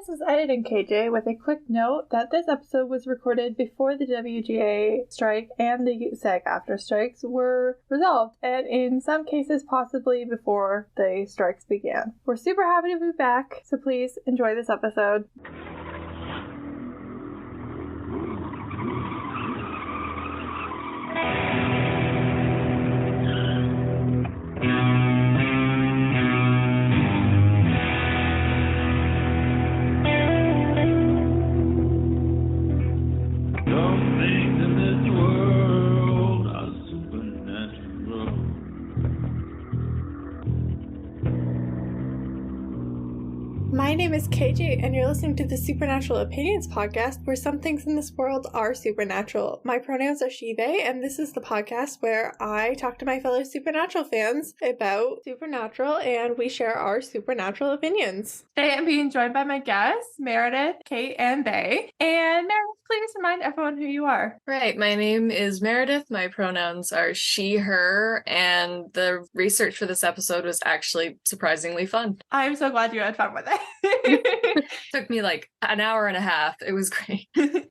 this is Editing KJ with a quick note that this episode was recorded before the WGA strike and the SAG-AFTRA strikes were resolved, and in some cases possibly before the strikes began. We're super happy to be back, so please enjoy this episode. My name is KJ, and you're listening to the Supernatural Opinions podcast, where some things in this world are supernatural. My pronouns are she, they, and this is the podcast where I talk to my fellow Supernatural fans about Supernatural, and we share our Supernatural opinions. Today I'm being joined by my guests, Meredith, Kate, and Bahy. And Meredith, please remind everyone who you are. Right, my name is Meredith, my pronouns are she, her, and the research for this episode was actually surprisingly fun. I'm so glad you had fun with it. Took me like an hour and a half. It was great.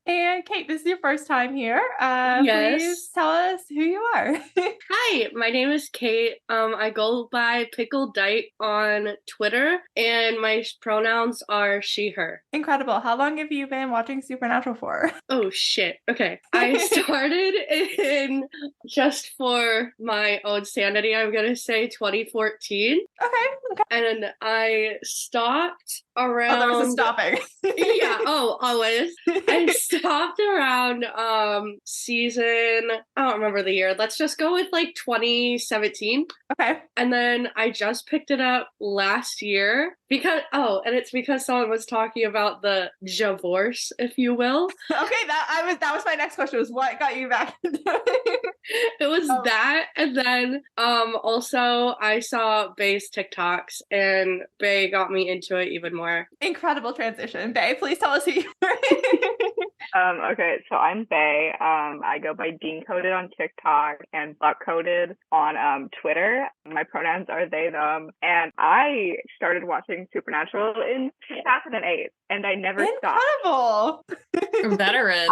And Kate, this is your first time here. Yes. Please tell us who you are. Hi, my name is Kate. I go by Pickle Dite on Twitter, and my pronouns are she, her. Incredible. How long have you been watching Supernatural for? Oh, shit. Okay. I started in, just for my own sanity, I'm going to say 2014. Okay. And I stopped around... Oh, there was a stopping. Yeah, always. I stopped around season, I don't remember the year. Let's just go with like 2017. Okay. And then I just picked it up last year and it's because someone was talking about the divorce, if you will. Okay, that was my next question, was what got you back into it? It was that, and then also I saw Bay's TikToks, and Bay got me into it even more. Incredible transition. Bahy, please tell us who you are. Okay, so I'm Bahy. I go by Dean Coded on TikTok and Buck Coded on Twitter. My pronouns are they, them, and I started watching Supernatural in 2008, and I never stopped. Incredible! Veteran.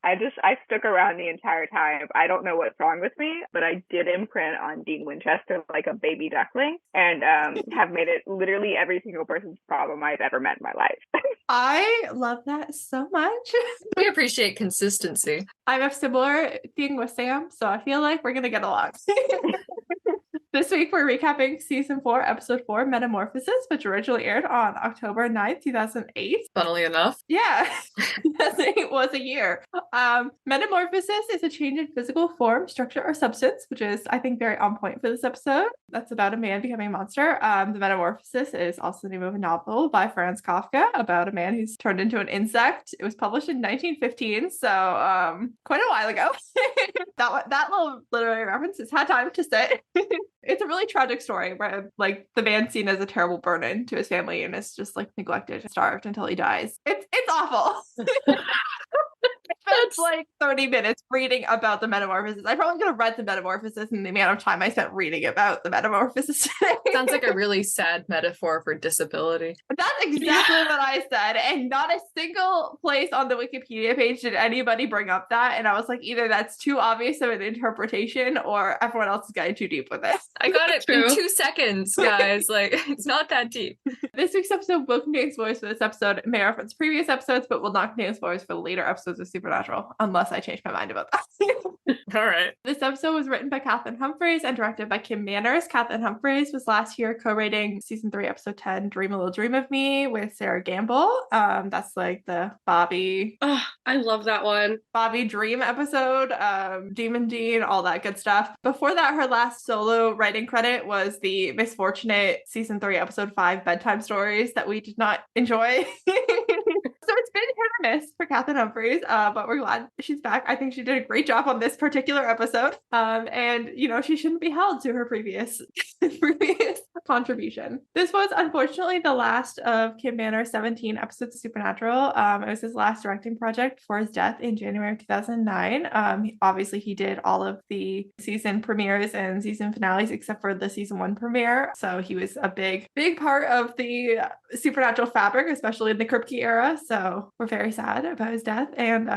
I stuck around the entire time. I don't know what's wrong with me, but I did imprint on Dean Winchester like a baby duckling, and have made it literally every single person's problem I've ever met in my life. I love that so much. We appreciate consistency. I have a similar thing with Sam, so I feel like we're going to get along. This week, we're recapping Season 4, Episode 4, Metamorphosis, which originally aired on October 9th, 2008. Funnily enough. Yeah, it was a year. Metamorphosis is a change in physical form, structure, or substance, which is, I think, very on point for this episode. That's about a man becoming a monster. The Metamorphosis is also the name of a novel by Franz Kafka about a man who's turned into an insect. It was published in 1915, so quite a while ago. That little literary reference has had time to sit. It's a really tragic story where, like, the man's seen as a terrible burden to his family and is just, like, neglected and starved until he dies. It's awful. It's like 30 minutes reading about the Metamorphosis. I probably could have read the Metamorphosis in the amount of time I spent reading about the Metamorphosis today. Sounds like a really sad metaphor for disability. That's exactly what I said, and not a single place on the Wikipedia page did anybody bring up that, and I was like, either that's too obvious of an interpretation or everyone else is getting too deep with it. I got it in 2 seconds, guys. Like, it's not that deep. This week's episode will contain spoilers for this episode. It may reference previous episodes, but will not contain spoilers for the later episodes of Supernatural, unless I change my mind about that. All right. This episode was written by Kathleen Humphreys and directed by Kim Manners. Kathleen Humphreys was last year co-writing Season 3, Episode 10, Dream a Little Dream of Me with Sarah Gamble. That's like the Bobby... Oh, I love that one. Bobby Dream episode, Demon Dean, all that good stuff. Before that, her last solo writing credit was the Misfortunate Season 3, Episode 5 Bedtime Stories that we did not enjoy. So it's been hit or miss for Catherine Humphries, but we're glad she's back. I think she did a great job on this particular episode. And she shouldn't be held to her previous contribution. This was unfortunately the last of Kim Banner's 17 episodes of Supernatural. It was his last directing project before his death in January of 2009. Obviously, he did all of the season premieres and season finales except for the season 1 premiere. So he was a big part of the Supernatural fabric, especially in the Kripke era. So we're very sad about his death. And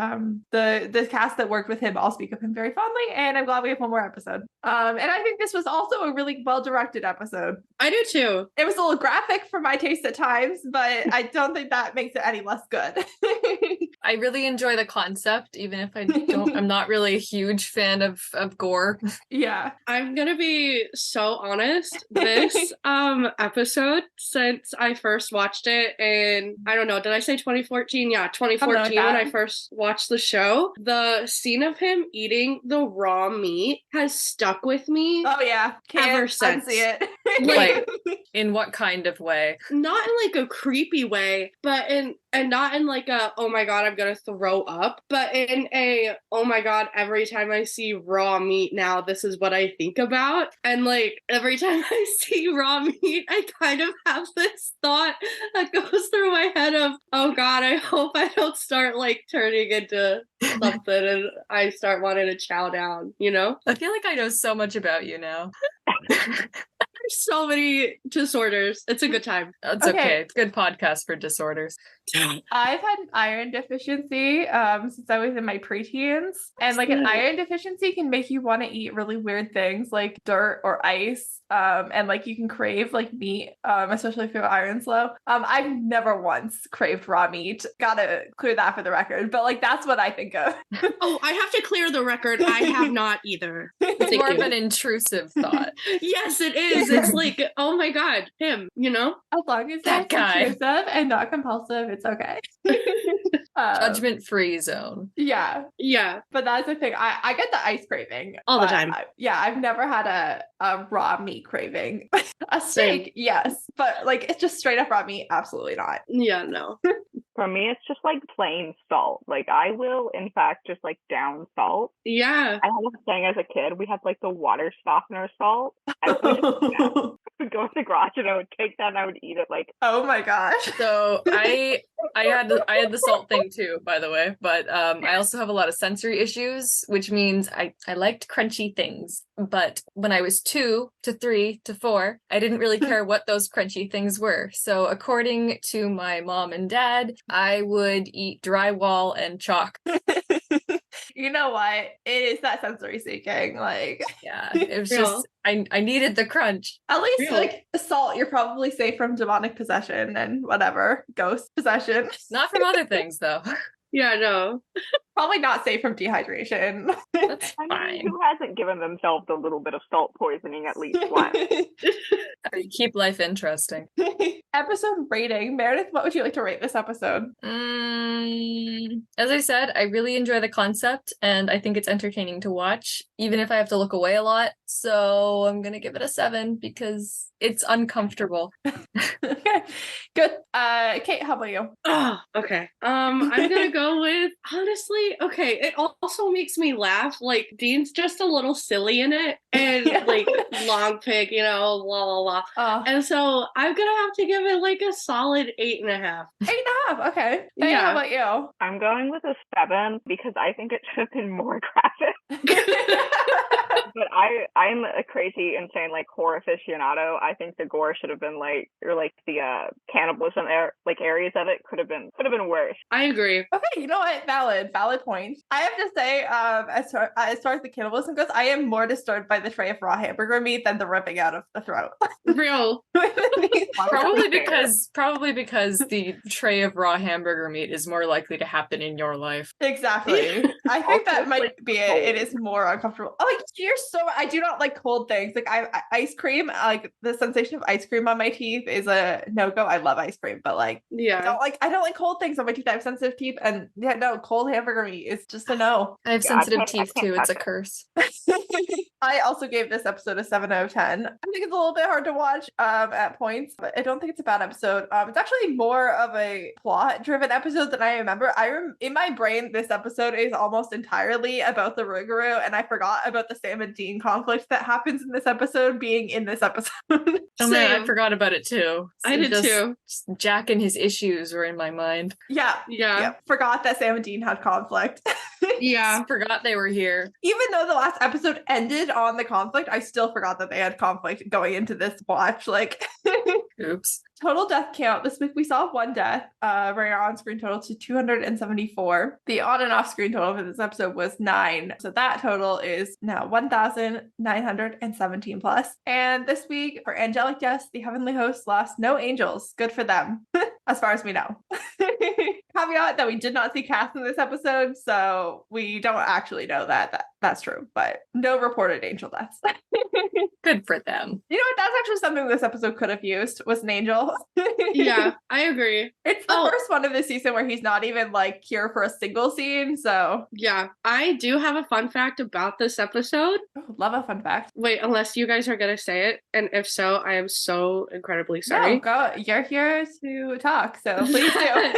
the cast that worked with him all speak of him very fondly. And I'm glad we have one more episode. And I think this was also a really well-directed episode. I do too. It was a little graphic for my taste at times, but I don't think that makes it any less good. I really enjoy the concept, even if I'm not really a huge fan of gore. Yeah. I'm gonna be so honest. This episode, since I first watched it in, I don't know, did I say 2014? Yeah, 2014 when I first watched the show. The scene of him eating the raw meat has stuck with me. Oh yeah. Ever since. Unsee it. Like, in what kind of way? Not in like a creepy way, but not in like a, oh my god, I'm gonna throw up, but in a, oh my god, every time I see raw meat now, this is what I think about. And like every time I see raw meat, I kind of have this thought that goes through my head of, oh god, I hope I don't start like turning into something and I start wanting to chow down, I feel like I know so much about you now. There's so many disorders. It's a good time. It's okay. It's a good podcast for disorders. I've had an iron deficiency since I was in my preteens. And like an iron deficiency can make you want to eat really weird things like dirt or ice. And like you can crave like meat, especially if you're iron's low. I've never once craved raw meat. Gotta clear that for the record. But like that's what I think of. Oh, I have to clear the record. I have not either. It's more of an intrusive thought. Yes, it is. It's like, oh my god, him, As long as that it's guy. intrusive and not compulsive, it's okay. Judgment-free zone. Yeah. Yeah. But that's the thing. I get the ice craving all the time. I've never had a raw meat craving. A steak, yes. But like it's just straight up raw meat, absolutely not. Yeah, no. For me, it's just like plain salt. Like I will, in fact, just like down salt. Yeah. I had a thing as a kid. We had like the water softener salt. I would go to the garage and I would take that and I would eat it like. Oh my gosh. So I had the salt thing too, by the way, but I also have a lot of sensory issues, which means I liked crunchy things. But when I was 2 to 3 to 4, I didn't really care what those crunchy things were. So according to my mom and dad, I would eat drywall and chalk. You know what? It is that sensory seeking. Like, yeah, it was just I needed the crunch. At least like salt, you're probably safe from demonic possession and whatever ghost possession. Not from other things though. Yeah, no. Probably not safe from dehydration. That's I mean, fine. who hasn't given themselves a little bit of salt poisoning at least once? Keep life interesting. Episode rating. Meredith, what would you like to rate this episode? As I said, I really enjoy the concept and I think it's entertaining to watch, even if I have to look away a lot. So I'm going to give it a 7 because it's uncomfortable. Okay, good. Kate, how about you? Oh, okay. I'm gonna go with, honestly, okay, it also makes me laugh. Like Dean's just a little silly in it, and like long pig, la la la. And so I'm gonna have to give it like a solid 8.5. 8.5. Okay. Hey, how about you? I'm going with a 7 because I think it should have been more graphic. But I'm a crazy, insane like horror aficionado. I think the gore should have been like, or like the cannibalism areas of it could have been worse. I agree. Okay, you know what? Valid point. I have to say, as far as the cannibalism goes, I am more disturbed by the tray of raw hamburger meat than the ripping out of the throat. Real. Probably because the tray of raw hamburger meat is more likely to happen in your life. Exactly. I think that might be it. It is more uncomfortable. Oh, like I do not like cold things. Like ice cream, like the sensation of ice cream on my teeth is a no-go. I love ice cream, but like I don't like cold things on my teeth. I have sensitive teeth, and cold hamburger meat is just a no. I have sensitive teeth too. It's a curse. I also gave this episode a 7 out of 10. I think it's a little bit hard to watch at points, but I don't think it's a bad episode. It's actually more of a plot-driven episode than I remember. In my brain, this episode is almost entirely about the Rugaru, and I forgot about the Sam and Dean conflict that happens in this episode being in this episode. Oh man, I forgot about it too. I did too. Just Jack and his issues were in my mind. Yeah. Forgot that Sam and Dean had conflict. Yeah. Forgot they were here. Even though the last episode ended on the conflict, I still forgot that they had conflict going into this watch. Like, Oops. total death count. This week we saw one death, bringing our on-screen total to 274. The on and off-screen total for this episode was 9. So that total is now 1,917 plus. And this week for angelic deaths, the heavenly hosts lost no angels. Good for them, as far as we know. Caveat that we did not see Cass in this episode, so we don't actually know that that's true, but no reported angel deaths. Good for them. You know what? That's actually something this episode could have used, was an angel. Yeah, I agree. It's the first one of the season where he's not even like here for a single scene, so. Yeah, I do have a fun fact about this episode. Oh, love a fun fact. Wait, unless you guys are going to say it. And if so, I am so incredibly sorry. No, go. You're here to talk, so please do.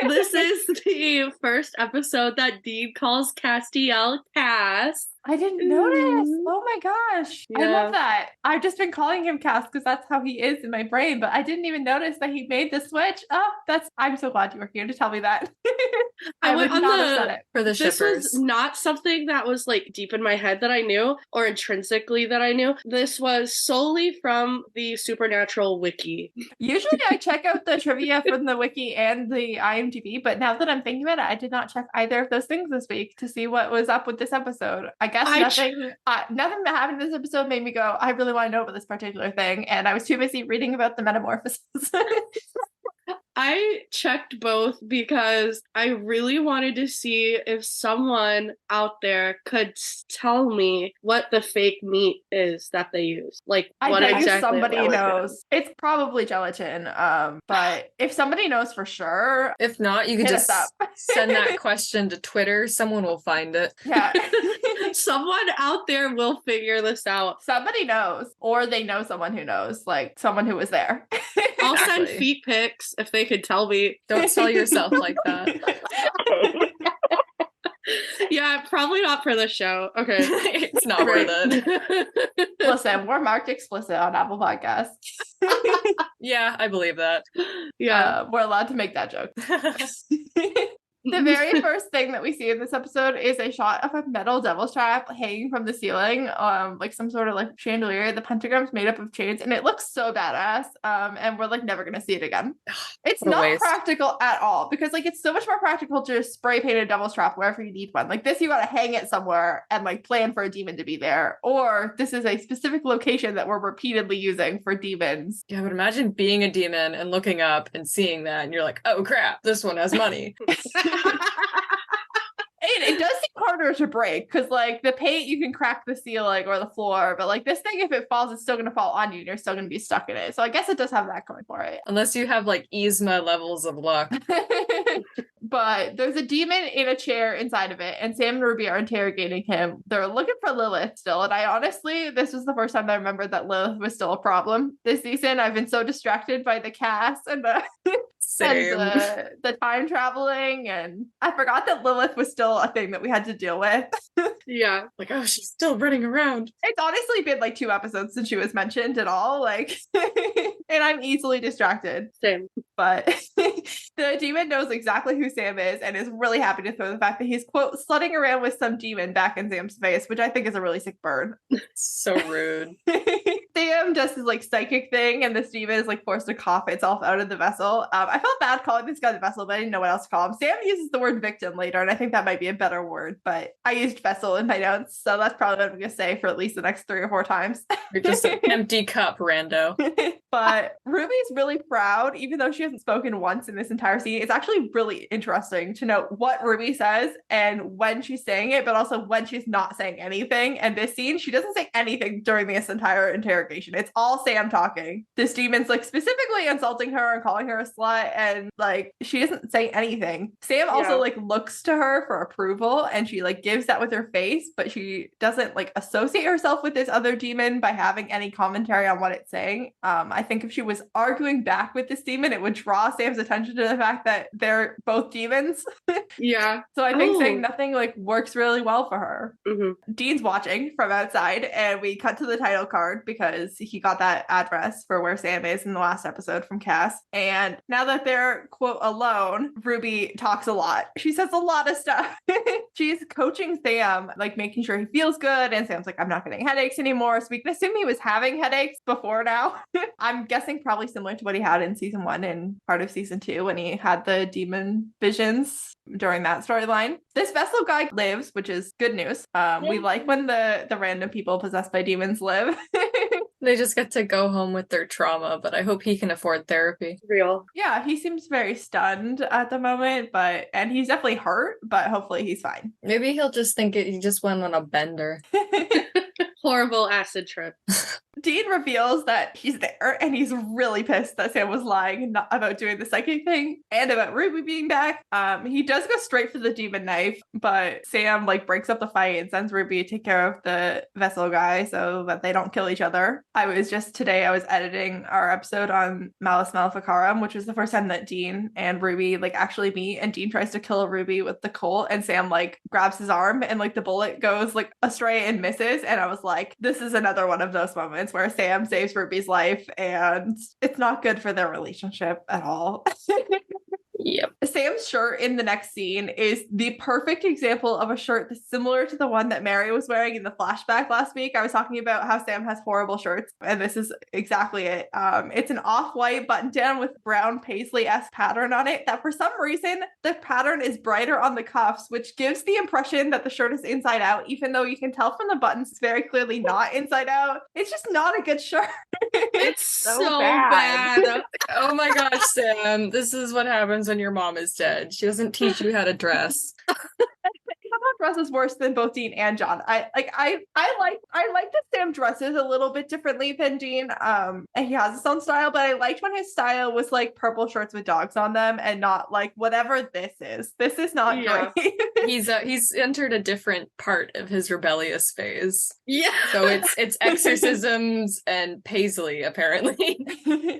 This is the first episode that Dean calls Castiel Cass. I didn't notice. Oh my gosh. I Yeah. love that. I've just been calling him Cass because that's how he is in my brain, but I didn't even notice that he made the switch. Oh, I'm so glad you were here to tell me that. I would went on not have said it. For the This shippers. was not something that was like deep in my head that I knew or intrinsically that I knew. This was solely from the Supernatural wiki. Usually I check out the trivia from the wiki and the IMDb, but now that I'm thinking about it, I did not check either of those things this week to see what was up with this episode. I guess nothing that happened in this episode made me go, I really want to know about this particular thing, and I was too busy reading about the metamorphosis. I checked both because I really wanted to see if someone out there could tell me what the fake meat is that they use. Like, I what bet exactly you somebody it was. knows. It's probably gelatin. But if somebody knows for sure, If not, you can hit just us up. send that question to Twitter. Someone will find it. Yeah. Someone out there will figure this out. Somebody knows, or they know someone who knows, like someone who was there. I'll send Exactly. feet pics if they could tell me. Don't sell yourself like that. Yeah, probably not for the show. Okay. It's not worth it. Listen, we're marked explicit on Apple Podcasts. Yeah, I believe that. Yeah. We're allowed to make that joke. The very first thing that we see in this episode is a shot of a metal devil's trap hanging from the ceiling, like some sort of like chandelier. The pentagram's made up of chains, and it looks so badass. And we're like never gonna see it again. It's What a not waste. practical at all because like it's so much more practical to just spray paint a devil's trap wherever you need one. Like this, you gotta hang it somewhere and like plan for a demon to be there. Or this is a specific location that we're repeatedly using for demons. Yeah, but imagine being a demon and looking up and seeing that, and you're like, oh crap, this one has money. It does seem harder to break because like the paint you can crack the ceiling or the floor, but like this thing, if it falls, it's still gonna fall on you and you're still gonna be stuck in it. So I guess it does have that going for it. Unless you have like Yzma levels of luck. But there's a demon in a chair inside of it, and Sam and Ruby are interrogating him. They're looking for Lilith still, and I honestly, this was the first time I remembered that Lilith was still a problem this season. I've been so distracted by the cast and the Same. and the time traveling, and I forgot that Lilith was still a thing that we had to deal with. Yeah. Like, oh, she's still running around. It's honestly been like 2 episodes since she was mentioned at all, like, and I'm easily distracted. Same. But the demon knows exactly who Sam is and is really happy to throw the fact that he's, quote, slutting around with some demon back in Sam's face, which I think is a really sick burn. So rude. Sam does his like psychic thing, and this demon is like forced to cough itself out of the vessel. I felt bad calling this guy the vessel, but I didn't know what else to call him. Sam uses the word victim later, and I think that might be a better word, but I used vessel in my notes, so that's probably what I'm going to say for at least the next 3 or 4 times. You're just an empty cup, rando. But Ruby's really proud, even though she hasn't spoken once in this entire scene. It's actually really interesting to know what Ruby says and when she's saying it, but also when she's not saying anything. And this scene, she doesn't say anything during this entire interrogation. It's all Sam talking. This demon's like specifically insulting her and calling her a slut, and like she doesn't say anything. Sam also like looks to her for approval, and she like gives that with her face, but she doesn't like associate herself with this other demon by having any commentary on what it's saying. I think if she was arguing back with this demon, it would draw Sam's attention to the fact that they're both demons. Yeah. So I think saying nothing like works really well for her. Mm-hmm. Dean's watching from outside, and we cut to the title card because he got that address for where Sam is in the last episode from Cass. And now that they're quote alone, Ruby talks a lot. She says a lot of stuff. She's coaching Sam, like making sure he feels good. And Sam's like, I'm not getting headaches anymore. So we can assume he was having headaches before now. I'm guessing probably similar to what he had in season 1 and part of season 2 when he had the demon visions during that storyline. This vessel guy lives, which is good news. We like when the random people possessed by demons live. They just get to go home with their trauma, but I hope he can afford therapy. Real. Yeah, he seems very stunned at the moment, and he's definitely hurt, but hopefully he's fine. Maybe he'll just think he just went on a bender. Horrible acid trip. Dean reveals that he's there, and he's really pissed that Sam was lying about doing the psychic thing and about Ruby being back. He does go straight for the demon knife, but Sam like breaks up the fight and sends Ruby to take care of the vessel guy so that they don't kill each other. I was editing our episode on Malus Maleficarum, which was the first time that Dean and Ruby like actually meet, and Dean tries to kill Ruby with the Colt, and Sam like grabs his arm, and like the bullet goes like astray and misses, and I was like, this is another one of those moments where Sam saves Ruby's life, and it's not good for their relationship at all. Yep. Sam's shirt in the next scene is the perfect example of a shirt that's similar to the one that Mary was wearing in the flashback last week. I was talking about how Sam has horrible shirts, and this is exactly it. It's an off-white button-down with brown paisley-esque pattern on it that for some reason the pattern is brighter on the cuffs, which gives the impression that the shirt is inside out, even though you can tell from the buttons it's very clearly not inside out. It's just not a good shirt. It's so bad. bad. Oh my gosh, Sam. This is what happens when your mom is dead. She doesn't teach you how to dress. Somehow dresses worse than both Dean and John. I like that Sam dresses a little bit differently than Dean. And he has his own style, but I liked when his style was like purple shirts with dogs on them and not like whatever this is. This is not great. He's entered a different part of his rebellious phase. Yeah. So it's exorcisms and paisley, apparently.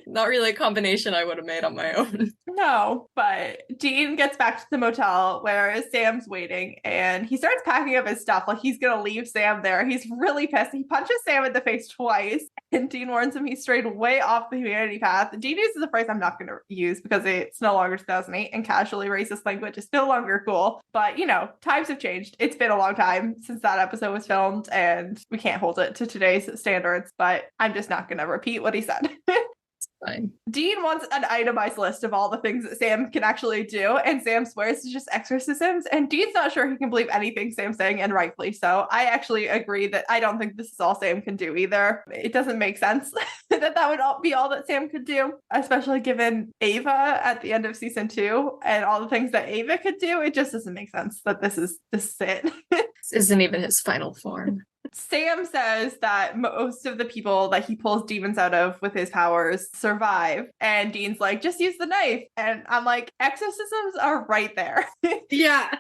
Not really a combination I would have made on my own. No, but Dean gets back to the motel where Sam's waiting, and he starts packing up his stuff like he's gonna leave Sam there. He's really pissed. He punches Sam in the face twice, and Dean warns him he's strayed way off the humanity path. Dean uses a phrase I'm not gonna use because it's no longer 2008 and casually racist language is no longer cool. But you know, times have changed. It's been a long time since that episode was filmed, and we can't hold it to today's standards, but I'm just not gonna repeat what he said. Fine. Dean wants an itemized list of all the things that Sam can actually do, and Sam swears it's just exorcisms, and Dean's not sure he can believe anything Sam's saying, and rightfully so. I actually agree that I don't think this is all Sam can do either. It doesn't make sense that would be all that Sam could do, especially given Ava at the end of season 2 and all the things that Ava could do. It just doesn't make sense that this is it. This isn't even his final form. Sam says that most of the people that he pulls demons out of with his powers survive. And Dean's like, just use the knife. And I'm like, exorcisms are right there. Yeah.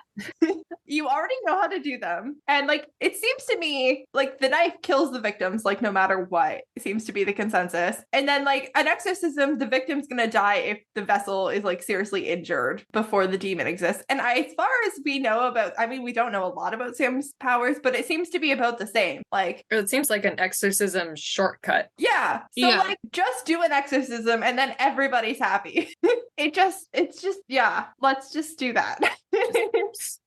You already know how to do them. And like, it seems to me like the knife kills the victims, like no matter what, it seems to be the consensus. And then like an exorcism, the victim's gonna die if the vessel is like seriously injured before the demon exists. And as far as we know about, I mean, we don't know a lot about Sam's powers, but it seems to be about the same. Like, It seems like an exorcism shortcut. yeah. So like, just do an exorcism and then everybody's happy. It's just, yeah, let's just do that.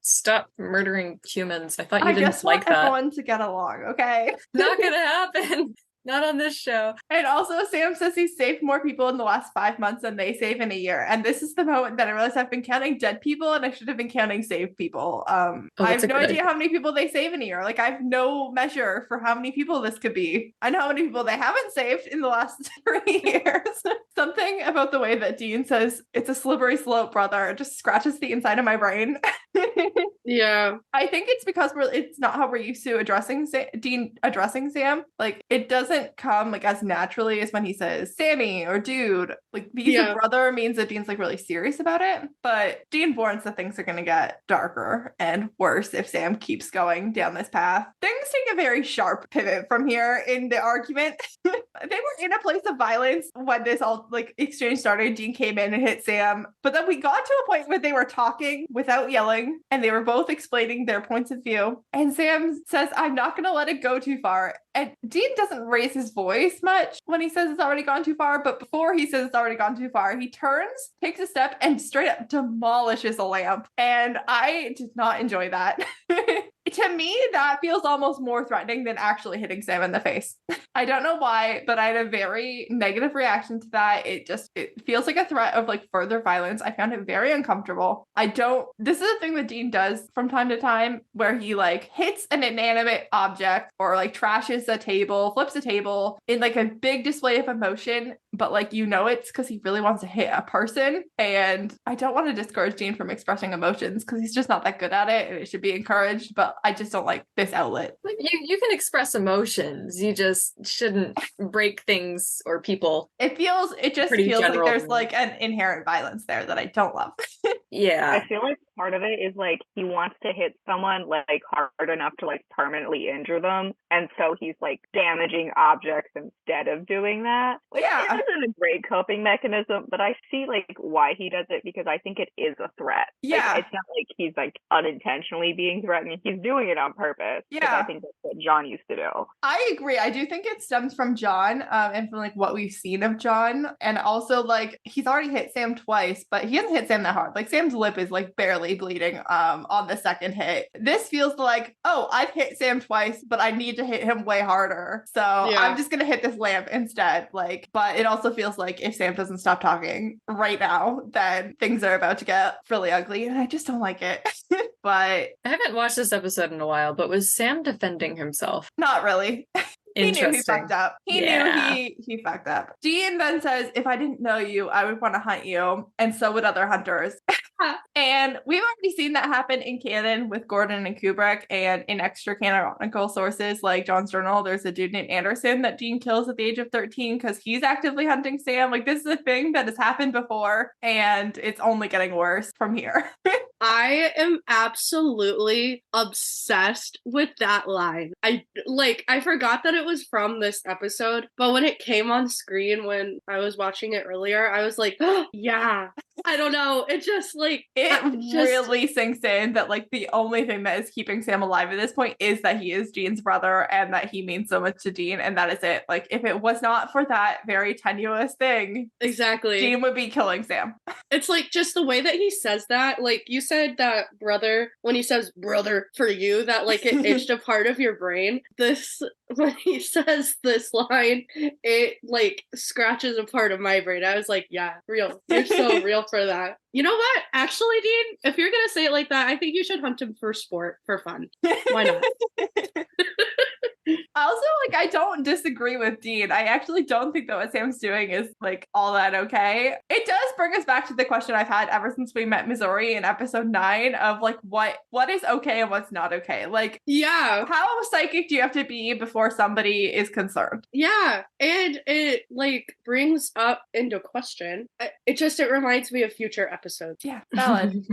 Stop murdering humans. I thought you I didn't just like want that. everyone to get along, okay? Not gonna happen. Not on this show. And also, Sam says he's saved more people in the last 5 months than they save in a year. And this is the moment that I realized I've been counting dead people and I should have been counting saved people. I have no idea how many people they save in a year. Like, I have no measure for how many people this could be. I know how many people they haven't saved in the last 3 years. Something about the way that Dean says it's a slippery slope, brother. It just scratches the inside of my brain. Yeah. I think it's because it's not how we're used to addressing Dean addressing Sam. Like, it doesn't come like as naturally as when he says Sammy or dude. Like, being a brother means that Dean's like really serious about it. But Dean warns that things are going to get darker and worse if Sam keeps going down this path. Things take a very sharp pivot from here in the argument. They were in a place of violence when this all like exchange started. Dean came in and hit Sam, but then we got to a point where they were talking without yelling and they were both explaining their points of view. And Sam says, I'm not going to let it go too far. And Dean doesn't raise his voice much when he says it's already gone too far, but before he says it's already gone too far, he turns, takes a step, and straight up demolishes a lamp. And I did not enjoy that. To me, that feels almost more threatening than actually hitting Sam in the face. I don't know why, but I had a very negative reaction to that. It feels like a threat of like further violence. I found it very uncomfortable. This is a thing that Dean does from time to time where he like hits an inanimate object or like trashes a table, flips a table in like a big display of emotion, but like, it's because he really wants to hit a person. And I don't want to discourage Dean from expressing emotions because he's just not that good at it and it should be encouraged, but I just don't like this outlet. You can express emotions. You just shouldn't break things or people. It just feels like there's like an inherent violence there that I don't love. Yeah. I feel like part of it is like he wants to hit someone like hard enough to like permanently injure them. And so he's like damaging objects instead of doing that. Which isn't a great coping mechanism, but I see like why he does it because I think it is a threat. Yeah. Like, it's not like he's like unintentionally being threatening. He's doing it on purpose. Yeah. I think that's what John used to do. I agree. I do think it stems from John and from like what we've seen of John. And also like he's already hit Sam twice, but he hasn't hit Sam that hard. Like Sam's lip is like barely bleeding on the second hit. This feels like, oh, I've hit Sam twice, but I need to hit him way harder. So I'm just gonna hit this lamp instead. Like, but it also feels like if Sam doesn't stop talking right now, then things are about to get really ugly. And I just don't like it. But I haven't watched this episode in a while, but was Sam defending himself? Not really. He knew he fucked up. He knew he fucked up. Dean then says, if I didn't know you, I would want to hunt you. And so would other hunters. And we've already seen that happen in canon with Gordon and Kubrick, and in extra canonical sources like John's Journal, there's a dude named Anderson that Dean kills at the age of 13 because he's actively hunting Sam. Like, this is a thing that has happened before, and it's only getting worse from here. I am absolutely obsessed with that line. I forgot that it was from this episode, but when it came on screen when I was watching it earlier, I was like, oh, yeah. I don't know. It just like really sinks in that like the only thing that is keeping Sam alive at this point is that he is Dean's brother and that he means so much to Dean, and that is it. Like, if it was not for that very tenuous thing, exactly, Dean would be killing Sam. It's like just the way that he says that. Like you said that brother, when he says brother for you, that like it itched a part of your brain. This, when he says this line, it like scratches a part of my brain. I was like, yeah, real. You're so real for that. You know what? Actually, Dean, if you're gonna say it like that, I think you should hunt him for sport, for fun. Why not? Also, like, I don't disagree with Dean. I actually don't think that what Sam's doing is like all that okay. It does bring us back to the question I've had ever since we met Missouri in episode 9 of like what is okay and what's not okay. Like, yeah, how psychic do you have to be before somebody is concerned? Yeah, and it like brings up into question. It reminds me of future episodes. Yeah, valid.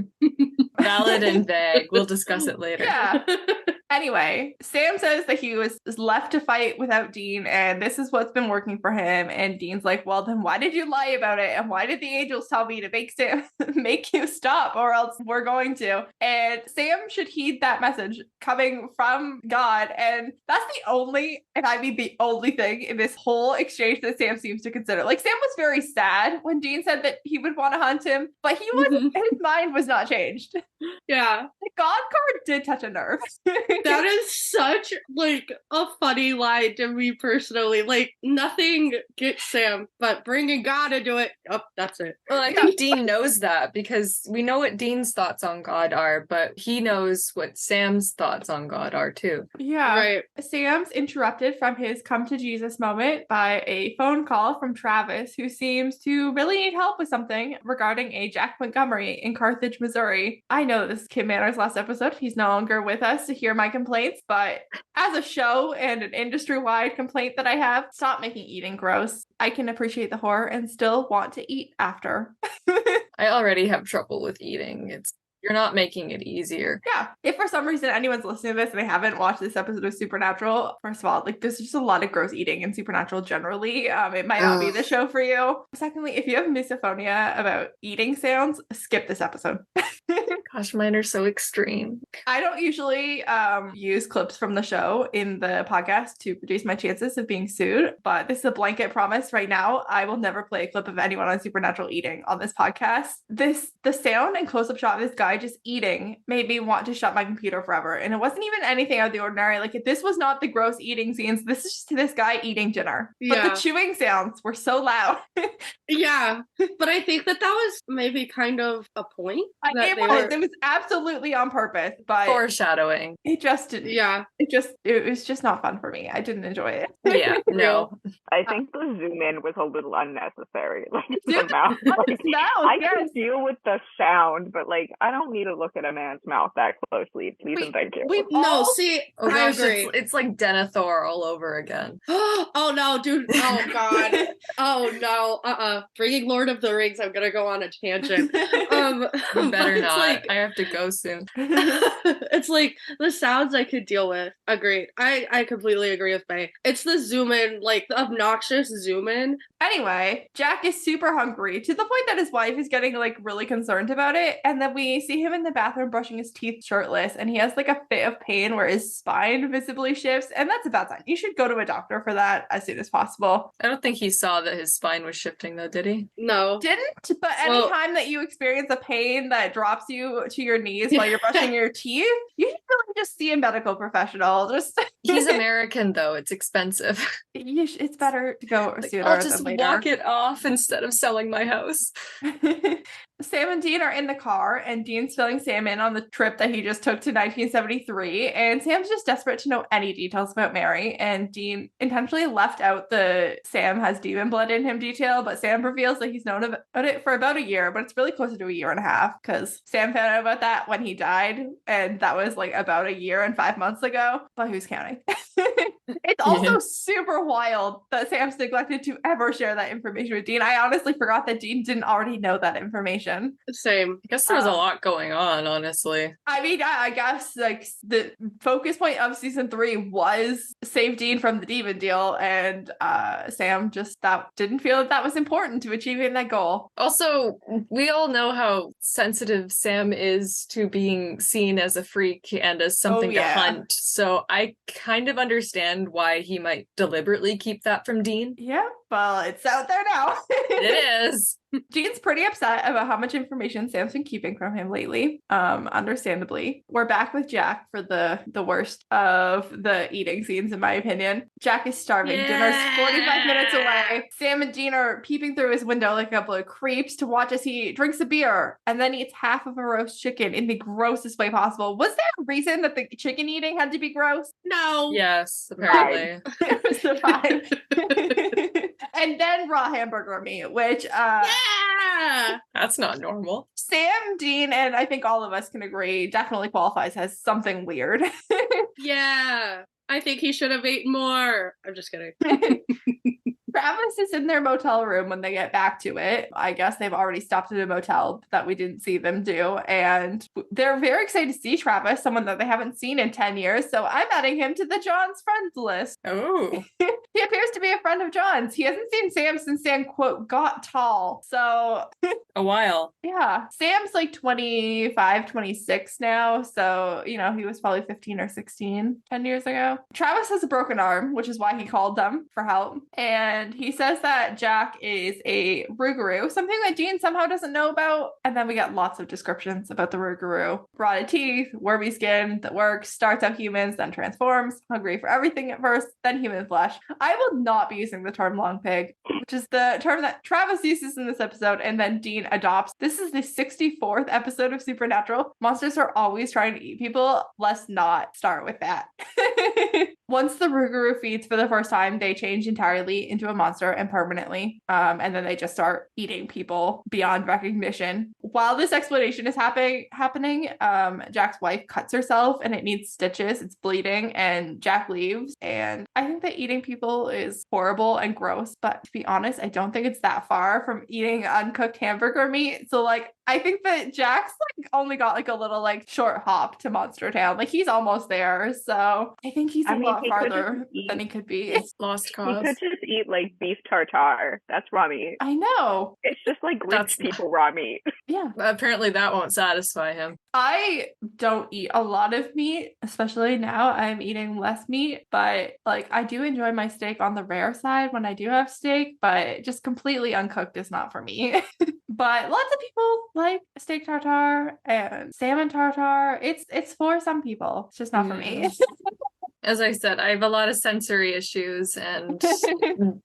Valid and vague. We'll discuss it later. Yeah. Anyway, Sam says that he was left to fight without Dean, and this is what's been working for him. And Dean's like, well, then why did you lie about it? And why did the angels tell me to make you stop, or else we're going to? And Sam should heed that message coming from God. And that's the only, and I mean the only thing in this whole exchange that Sam seems to consider. Like, Sam was very sad when Dean said that he would want to hunt him, but he wasn't, his mind was not changed. Yeah. The God card did touch a nerve. That is such like a funny line to me personally. Like nothing gets Sam, but bringing God into it. Oh, that's it. Well, I think Dean knows that because we know what Dean's thoughts on God are, but he knows what Sam's thoughts on God are too. Yeah. Right. Sam's interrupted from his come to Jesus moment by a phone call from Travis, who seems to really need help with something regarding a Jack Montgomery in Carthage, Missouri. I know this is Kim Manor's last episode. He's no longer with us to hear my complaints, but as a show and an industry-wide complaint that I have, stop making eating gross. I can appreciate the horror and still want to eat after. I already have trouble with eating. You're not making it easier. Yeah. If for some reason anyone's listening to this and they haven't watched this episode of Supernatural, first of all, like there's just a lot of gross eating in Supernatural generally. It might not be the show for you. Secondly, if you have misophonia about eating sounds, skip this episode. Gosh, mine are so extreme. I don't usually use clips from the show in the podcast to reduce my chances of being sued, but this is a blanket promise right now. I will never play a clip of anyone on Supernatural eating on this podcast. The sound and close-up shot of this guy just eating made me want to shut my computer forever. And it wasn't even anything out of the ordinary. Like this was not the gross eating scenes. This is just this guy eating dinner. Yeah. But the chewing sounds were so loud. Yeah. But I think that was maybe kind of a point. It was absolutely on purpose, but Foreshadowing. it just didn't. Yeah. It was just not fun for me. I didn't enjoy it. Yeah, no. I think the zoom in was a little unnecessary. Like Zoom the mouth. Like, mouth, I yes. can deal with the sound, but like I don't need to look at a man's mouth that closely. Please and thank you. No, see, Oh I gosh, agree. it's like Denethor all over again. Oh no, dude. Oh god. Oh no. Bringing Lord of the Rings, I'm gonna go on a tangent. You better it's not. like- I have to go soon. It's like the sounds I could deal with. Agreed. I completely agree with Faye. It's the zoom in, like the obnoxious zoom in. Anyway, Jack is super hungry to the point that his wife is getting like really concerned about it. And then we see him in the bathroom brushing his teeth shirtless, and he has like a fit of pain where his spine visibly shifts. And that's a bad sign. You should go to a doctor for that as soon as possible. I don't think he saw that his spine was shifting though, did he? No. Didn't, but anytime that you experience a pain that drops you to your knees while you're brushing your teeth, you should really just see a medical professional. Just He's American though. It's expensive. it's better to go sooner I'll just than later. walk it off instead of selling my house. Sam and Dean are in the car, and Dean's filling Sam in on the trip that he just took to 1973. And Sam's just desperate to know any details about Mary. And Dean intentionally left out the Sam has demon blood in him detail, but Sam reveals that he's known about it for about a year, but it's really closer to a year and a half because Sam found out about that when he died. And that was like about a year and 5 months ago. But who's counting? It's also super wild that Sam's neglected to ever share that information with Dean. I honestly forgot that Dean didn't already know that information. Same. I guess there was a lot going on, honestly. I mean, I guess like the focus point of season 3 was save Dean from the demon deal, and Sam just didn't feel that was important to achieving that goal. Also, we all know how sensitive Sam is to being seen as a freak and as something to hunt. So I kind of understand why he might deliberately keep that from Dean. Yeah, well, it's out there now. It is. Dean's pretty upset about how much information Sam's been keeping from him lately. Understandably. We're back with Jack for the worst of the eating scenes, in my opinion. Jack is starving. Yeah. Dinner's 45 minutes away. Sam and Dean are peeping through his window like a couple of creeps to watch as he drinks a beer and then eats half of a roast chicken in the grossest way possible. Was there a reason that the chicken eating had to be gross? No. Yes, apparently. It was the vibe. And then raw hamburger meat, which Yeah. That's not normal. Sam, Dean, and I think all of us can agree definitely qualifies as something weird. Yeah. I think he should have ate more. I'm just kidding. Travis is in their motel room when they get back to it. I guess they've already stopped at a motel that we didn't see them do. And they're very excited to see Travis, someone that they haven't seen in 10 years. So I'm adding him to the John's friends list. Oh. He appears to be a friend of John's. He hasn't seen Sam since Sam, quote, got tall. So A while. yeah, Sam's like 25, 26 now. So, he was probably 15 or 16 10 years ago. Travis has a broken arm, which is why he called them for help. And And he says that Jack is a Rugaru, something that Dean somehow doesn't know about. And then we get lots of descriptions about the Rugaru. Rotted teeth, wormy skin that works, starts out humans, then transforms, hungry for everything at first, then human flesh. I will not be using the term long pig, which is the term that Travis uses in this episode and then Dean adopts. This is the 64th episode of Supernatural. Monsters are always trying to eat people. Let's not start with that. Once the Rugaru feeds for the first time, they change entirely into a monster and permanently. And then they just start eating people beyond recognition. While this explanation is happening, Jack's wife cuts herself and it needs stitches. It's bleeding and Jack leaves. And I think that eating people is horrible and gross. But to be honest, I don't think it's that far from eating uncooked hamburger meat. So like, I think that Jack's like only got like a little like short hop to Monster Town. Like he's almost there. So I think he's a lot farther than he could be. It's lost cause. He could just eat like beef tartare. That's raw meat. I know. It's just like rich That's- people raw meat. Yeah. Apparently that won't satisfy him. I don't eat a lot of meat, especially now I'm eating less meat, but like I do enjoy my steak on the rare side when I do have steak, but just completely uncooked is not for me. But lots of people like steak tartare and salmon tartare. It's for some people. It's just not for me. As I said, I have a lot of sensory issues and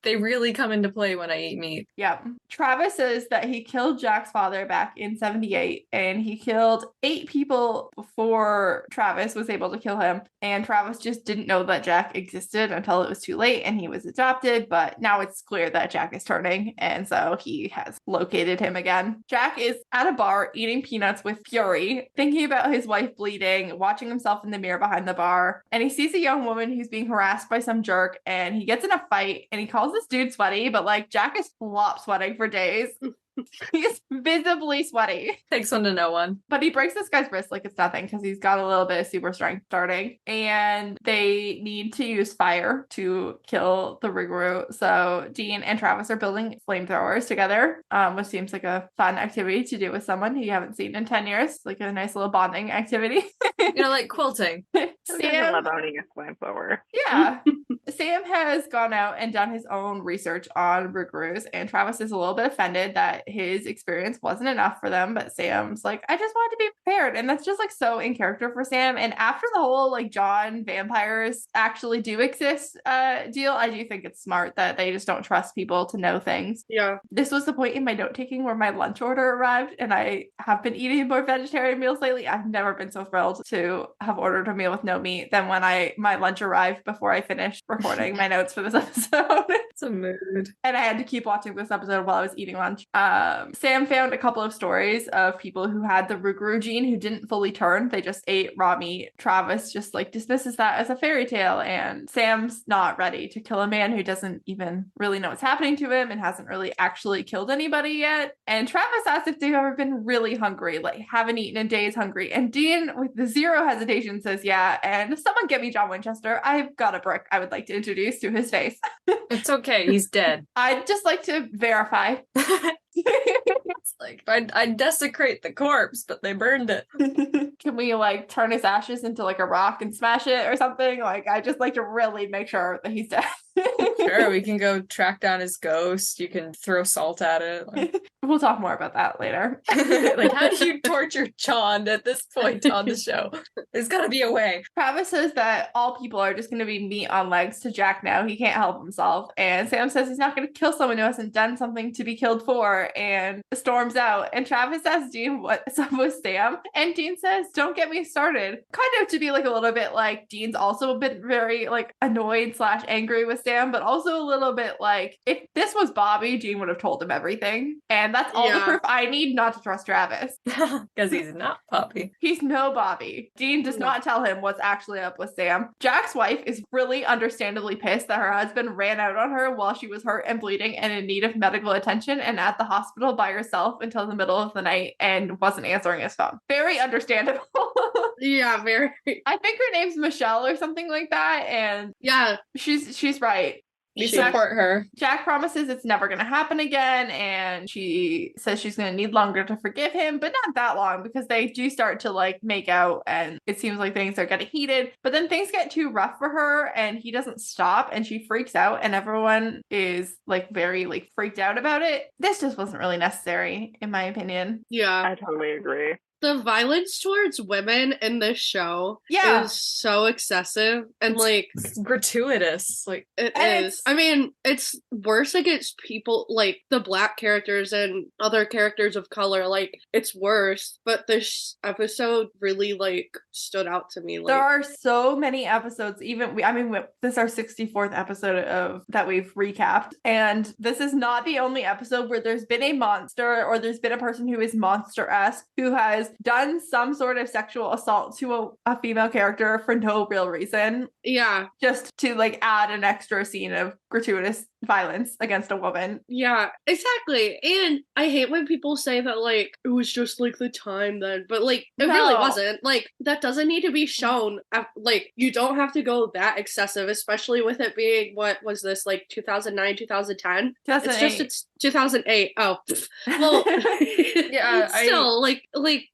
they really come into play when I eat meat. Yeah. Travis says that he killed Jack's father back in 78 and he killed 8 people before Travis was able to kill him. And Travis just didn't know that Jack existed until it was too late and he was adopted. But now it's clear that Jack is turning. And so he has located him again. Jack is at a bar eating peanuts with fury, thinking about his wife bleeding, watching himself in the mirror behind the bar. And he sees a young woman who's being harassed by some jerk and he gets in a fight and he calls this dude sweaty, but like Jack is flop sweating for days. He's visibly sweaty. Takes one to know one. But he breaks this guy's wrist like it's nothing because he's got a little bit of super strength starting. And they need to use fire to kill the Rugaru. So Dean and Travis are building flamethrowers together, which seems like a fun activity to do with someone who you haven't seen in 10 years. Like a nice little bonding activity. Like quilting. I Sam, love owning a flamethrower. yeah. Sam has gone out and done his own research on Rugarus, and Travis is a little bit offended that his experience wasn't enough for them, but Sam's like, I just wanted to be prepared. And that's just like so in character for Sam. And after the whole like John vampires actually do exist deal, I do think it's smart that they just don't trust people to know things. Yeah. This was the point in my note taking where my lunch order arrived, and I have been eating more vegetarian meals lately. I've never been so thrilled to have ordered a meal with no meat than when my lunch arrived before I finished recording my notes for this episode. It's a mood. And I had to keep watching this episode while I was eating lunch. Sam found a couple of stories of people who had the Rugaru gene who didn't fully turn. They just ate raw meat. Travis just like dismisses that as a fairy tale, and Sam's not ready to kill a man who doesn't even really know what's happening to him and hasn't really actually killed anybody yet. And Travis asks if they've ever been really hungry, like haven't eaten in days hungry. And Dean, with the zero hesitation, says yeah. And someone get me John Winchester. I've got a brick I would like to introduce to his face. It's okay. He's dead. I'd just like to verify. It's like I'd desecrate the corpse, but they burned it. Can we like turn his ashes into like a rock and smash it or something? Like I just like to really make sure that he's dead. Sure, we can go track down his ghost. You can throw salt at it. Like, We'll talk more about that later. like how do you torture John at this point on the show? There's gotta be a way. Travis says that all people are just going to be meat on legs to Jack now. He can't help himself. And Sam says he's not going to kill someone who hasn't done something to be killed for, and storms out. And Travis asks Dean what's up with Sam. And Dean says, don't get me started. Kind of to be like a little bit like Dean's also a bit very like annoyed / angry with Sam, but also a little bit like if this was Bobby, Dean would have told him everything. And that's all the Yeah. proof I need not to trust Travis. Because he's not Poppy. He's no Bobby. Dean does not tell him what's actually up with Sam. Jack's wife is really understandably pissed that her husband ran out on her while she was hurt and bleeding and in need of medical attention and at the hospital by herself until the middle of the night and wasn't answering his phone. Very understandable. Yeah, very. I think her name's Michelle or something like that. And Yeah. she's right. We support her. Jack promises it's never going to happen again, and she says she's going to need longer to forgive him, but not that long, because they do start to like make out, and it seems like things are getting heated, but then things get too rough for her, and he doesn't stop, and she freaks out, and everyone is like very like freaked out about it. This just wasn't really necessary, in my opinion. Yeah. I totally agree. The violence towards women in this show is so excessive and like it's gratuitous. Like it is. I mean, it's worse against people like the Black characters and other characters of color. Like it's worse. But this episode really like stood out to me. Like there are so many episodes. This is our 64th episode of that we've recapped, and this is not the only episode where there's been a monster or there's been a person who is monster-esque who has done some sort of sexual assault to a female character for no real reason. Yeah. Just to like add an extra scene of gratuitous violence against a woman. Yeah, exactly. And I hate when people say that like it was just like the time then, but like it really wasn't. Like that doesn't need to be shown. Like you don't have to go that excessive, especially with it being, what was this, like 2009, 2010? It's 2008. Oh, well, yeah. Still, like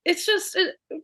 it's just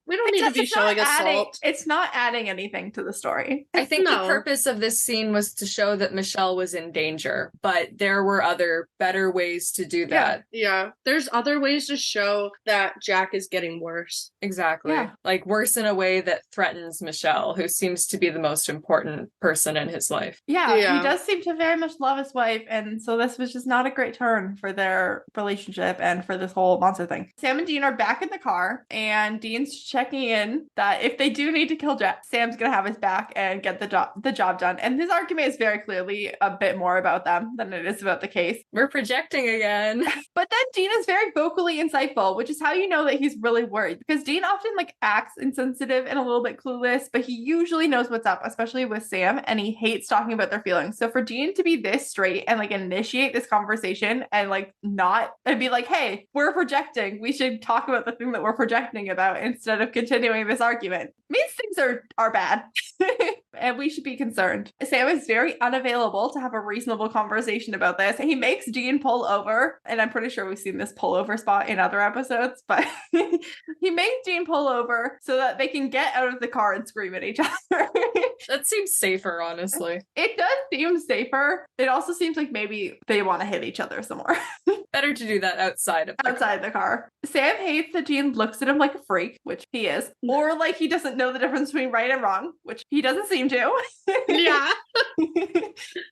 we don't need to be showing assault. It's not adding anything to the story. I think the purpose of this scene was to show that Michelle was in danger, but there were other better ways to do that. Yeah. There's other ways to show that Jack is getting worse. Exactly. Yeah. Like worse in a way that threatens Michelle, who seems to be the most important person in his life. Yeah, he does seem to very much love his wife, and so this was just not a great turn for their relationship and for this whole monster thing. Sam and Dean are back in the car, and Dean's checking in that if they do need to kill Jack, Sam's gonna have his back and get the job done. And his argument is very clearly a bit more about them than it is about the case. We're projecting again. But then Dean is very vocally insightful, which is how you know that he's really worried, because Dean often like acts insensitive and a little bit clueless, but he usually knows what's up, especially with Sam, and he hates talking about their feelings. So for Dean to be this straight and like initiate this conversation and like not and be like, hey, we're projecting, we should talk about the thing that we're projecting about instead of continuing this argument, means things are bad. And we should be concerned. Sam is very unavailable to have a reasonable conversation about this. He makes Dean pull over, and I'm pretty sure we've seen this pullover spot in other episodes, but he makes Dean pull over so that they can get out of the car and scream at each other. That seems safer, honestly. It does seem safer. It also seems like maybe they want to hit each other some more. Better to do that outside of the car. Sam hates that Dean looks at him like a freak, which he is, or like he doesn't know the difference between right and wrong, which he doesn't seem to. Yeah.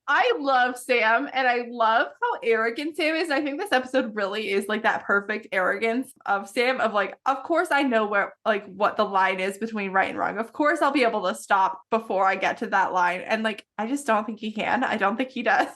I love Sam, and I love how arrogant Sam is. And I think this episode really is like that perfect arrogance of Sam, of like, of course I know where, like, what the line is between right and wrong. Of course I'll be able to stop before I get to that line. And like, I just don't think he can. I don't think he does.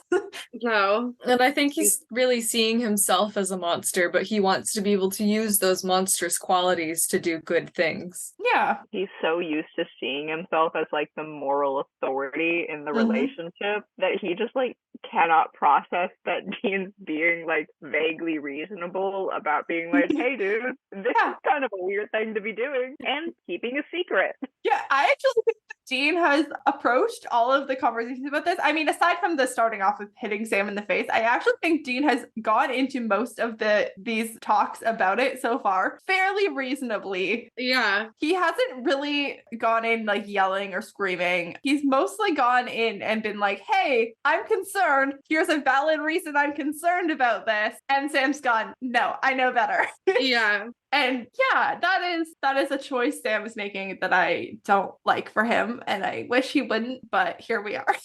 No. And I think he's really seeing himself as a monster, but he wants to be able to use those monstrous qualities to do good things. Yeah. He's so used to seeing himself as like the moral authority in the relationship that he just like cannot process that Dean's being like vaguely reasonable about being like, hey dude, this is kind of a weird thing to be doing, and keeping a secret. Yeah, I actually think Dean has approached all of the conversations about this. I mean, aside from the starting off with hitting Sam in the face, I actually think Dean has gone into most of these talks about it so far fairly reasonably. Yeah. He hasn't really gone in like yelling or screaming. He's mostly gone in and been like, hey, I'm concerned. Here's a valid reason I'm concerned about this. And Sam's gone, no, I know better. Yeah. And yeah, that is a choice Sam is making that I don't like for him, and I wish he wouldn't, but here we are.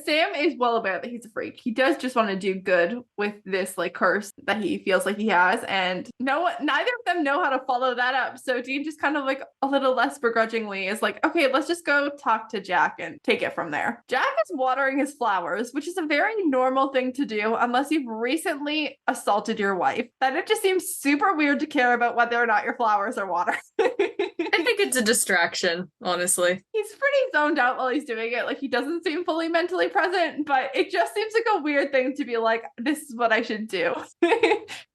Sam is well aware that he's a freak. He does just want to do good with this like curse that he feels like he has, and neither of them know how to follow that up. So Dean just kind of like a little less begrudgingly is like, okay, let's just go talk to Jack and take it from there. Jack is watering his flowers, which is a very normal thing to do unless you've recently assaulted your wife. Then it just seems super weird to care about whether or not your flowers are watered. I think it's a distraction, honestly. He's he's pretty zoned out while he's doing it. Like, he doesn't seem fully mentally present, but it just seems like a weird thing to be like, this is what I should do.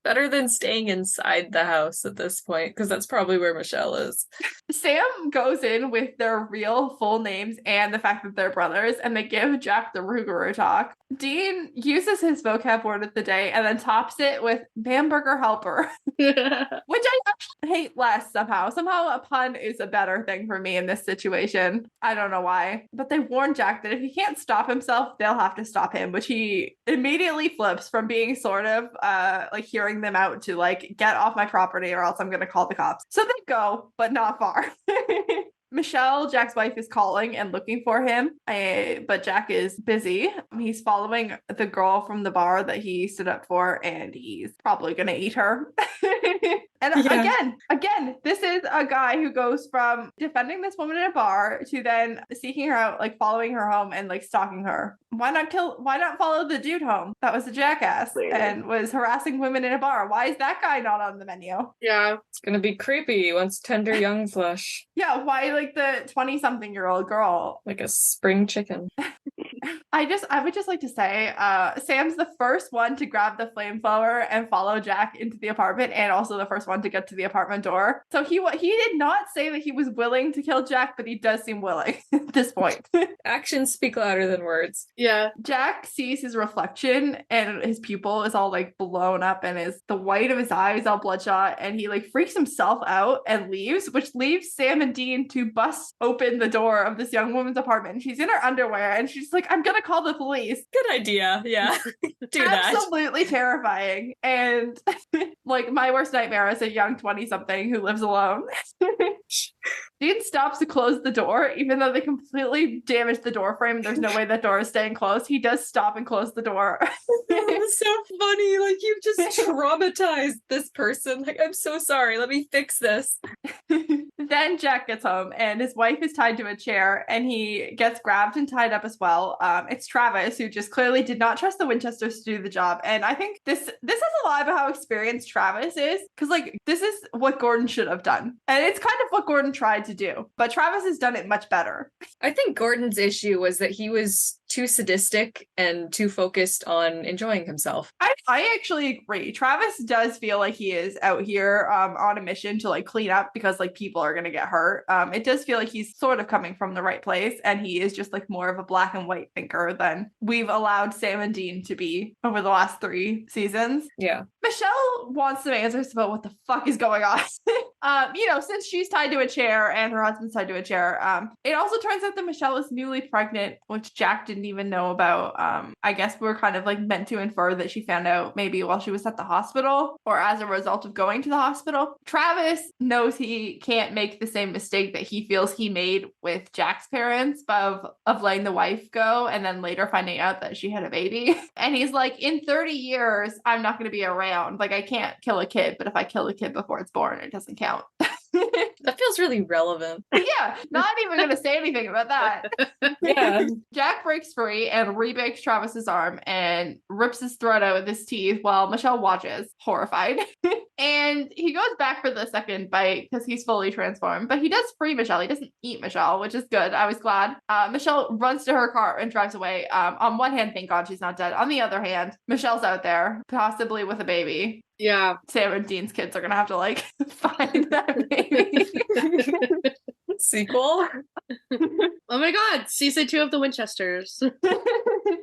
Better than staying inside the house at this point, because that's probably where Michelle is. Sam goes in with their real full names and the fact that they're brothers, and they give Jack the Rugaru talk. Dean uses his vocab word of the day and then tops it with hamburger helper, which I actually hate less somehow. Somehow a pun is a better thing for me in this situation. I don't know why. But they warn Jack that if he can't stop himself, they'll have to stop him, which he immediately flips from being sort of like hearing them out to like, get off my property or else I'm going to call the cops. So they go, but not far. Michelle, Jack's wife, is calling and looking for him, but Jack is busy. He's following the girl from the bar that he stood up for, and he's probably going to eat her. And again, this is a guy who goes from defending this woman in a bar to then seeking her out, like following her home and like stalking her. Why not follow the dude home that was a jackass and was harassing women in a bar? Why is that guy not on the menu? Yeah. It's gonna be creepy. He wants tender young flesh. Yeah, why like the 20-something-year-old girl? Like a spring chicken. I would just like to say, Sam's the first one to grab the flamethrower and follow Jack into the apartment, and also the first one to get to the apartment door. So he did not say that he was willing to kill Jack, but he does seem willing at this point. Actions speak louder than words. Yeah. Jack sees his reflection, and his pupil is all like blown up, and the white of his eye is all bloodshot, and he like freaks himself out and leaves, which leaves Sam and Dean to bust open the door of this young woman's apartment. She's in her underwear, and she's like, I'm gonna call the police. Good idea. Yeah. Do that. Absolutely terrifying. And like my worst nightmare as a young 20-something who lives alone. Dean stops to close the door, even though they completely damaged the door frame. There's no way that door is staying closed. He does stop and close the door. That's so funny. Like, you've just traumatized this person. Like, I'm so sorry. Let me fix this. Then Jack gets home and his wife is tied to a chair, and he gets grabbed and tied up as well. It's Travis, who just clearly did not trust the Winchesters to do the job. And I think this says a lot about how experienced Travis is, because like this is what Gordon should have done. And it's kind of what Gordon tried to do, but Travis has done it much better. I think Gordon's issue was that he was too sadistic and too focused on enjoying himself. I actually agree. Travis does feel like he is out here on a mission to like clean up because like people are going to get hurt. It does feel like he's sort of coming from the right place, and he is just like more of a black and white thinker than we've allowed Sam and Dean to be over the last 3 seasons. Yeah. Michelle wants some answers about what the fuck is going on. Since she's tied to a chair and her husband's tied to a chair, it also turns out that Michelle is newly pregnant, which Jack didn't even know about. I guess we're kind of like meant to infer that she found out maybe while she was at the hospital or as a result of going to the hospital. Travis knows he can't make the same mistake that he feels he made with Jack's parents of letting the wife go and then later finding out that she had a baby. And he's like, in 30 years, I'm not going to be around. Like, I can't kill a kid, but if I kill a kid before it's born, it doesn't count. That feels really relevant. Yeah, not even going to say anything about that. Yeah. Jack breaks free and rebakes Travis's arm and rips his throat out with his teeth while Michelle watches, horrified. And he goes back for the second bite because he's fully transformed, but he does free Michelle. He doesn't eat Michelle, which is good. I was glad. Michelle runs to her car and drives away. On one hand, thank God she's not dead. On the other hand, Michelle's out there, possibly with a baby. Yeah. Sam and Dean's kids are going to have to like find that baby. Sequel? Oh my God. Season 2 of the Winchesters.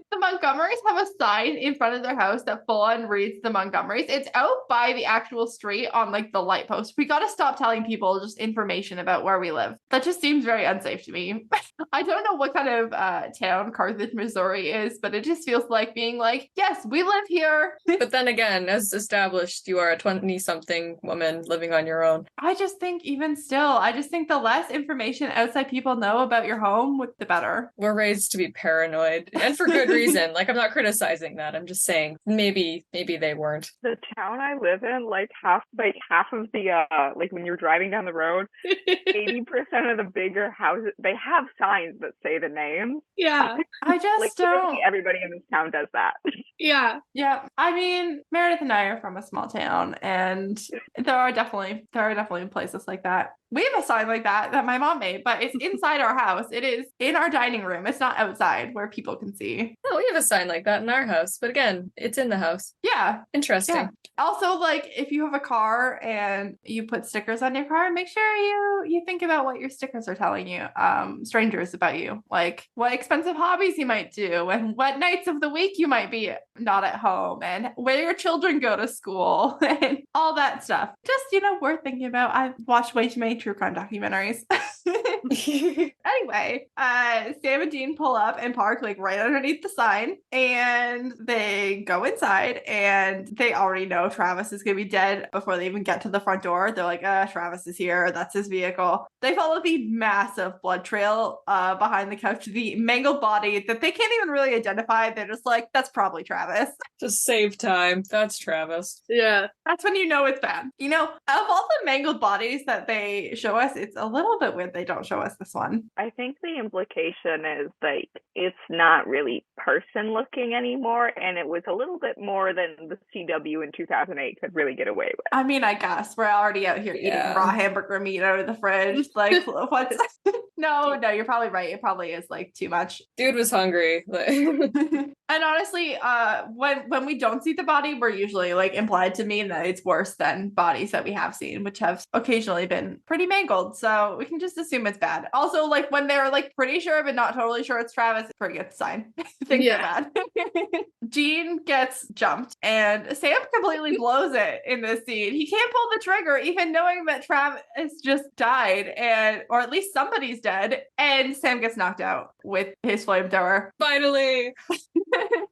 The Montgomerys have a sign in front of their house that full on reads the Montgomerys. It's out by the actual street on like the light post. We got to stop telling people just information about where we live. That just seems very unsafe to me. I don't know what kind of town Carthage, Missouri is, but it just feels like being like, yes, we live here. But then again, as established, you are a 20-something woman living on your own. I just think even still, I just think the less information outside people know about your home, the better. We're raised to be paranoid, and for good reason. reason. Like, I'm not criticizing that. I'm just saying maybe they weren't. The town I live in, like half of the like when you're driving down the road, 80% of the bigger houses, they have signs that say the names. Yeah. I just Like don't. literally everybody in this town does that. Yeah. Yeah, I mean, Meredith and I are from a small town, and there are definitely places like that. We have a sign like that my mom made, but it's inside our house. It is in our dining room. It's not outside where people can see. Oh, we have a sign like that in our house, but again, it's in the house. Yeah. Interesting. Yeah. Also, like if you have a car and you put stickers on your car, make sure you think about what your stickers are telling you, strangers about you, like what expensive hobbies you might do and what nights of the week you might be not at home and where your children go to school and all that stuff. Just, worth thinking about. I've watched way too many true crime documentaries. Anyway, Sam and Dean pull up and park like right underneath the sign, and they go inside, and they already know Travis is gonna be dead before they even get to the front door. They're like, Travis is here, that's his vehicle. They follow the massive blood trail behind the couch, the mangled body that they can't even really identify. They're just like, that's probably Travis. Just save time. That's Travis. Yeah. That's when you know it's bad. Of all the mangled bodies that they show us, it's a little bit weird they don't show us this one. I think the implication is like it's not really person looking anymore, and it was a little bit more than the CW in 2008 could really get away with. I mean, I guess we're already out here eating raw hamburger meat out of the fridge. Like, what's? No, you're probably right. It probably is like too much. Dude was hungry. And honestly, when we don't see the body, we're usually like implied to mean that it's worse than bodies that we have seen, which have occasionally been pretty mangled. So we can just assume it's bad. Also, like when they're like pretty sure but not totally sure it's Travis, it's a pretty good sign. Things are bad. Dean gets jumped, and Sam completely blows it in this scene. He can't pull the trigger, even knowing that Travis just died, or at least somebody's dead. And Sam gets knocked out with his flamethrower. Finally.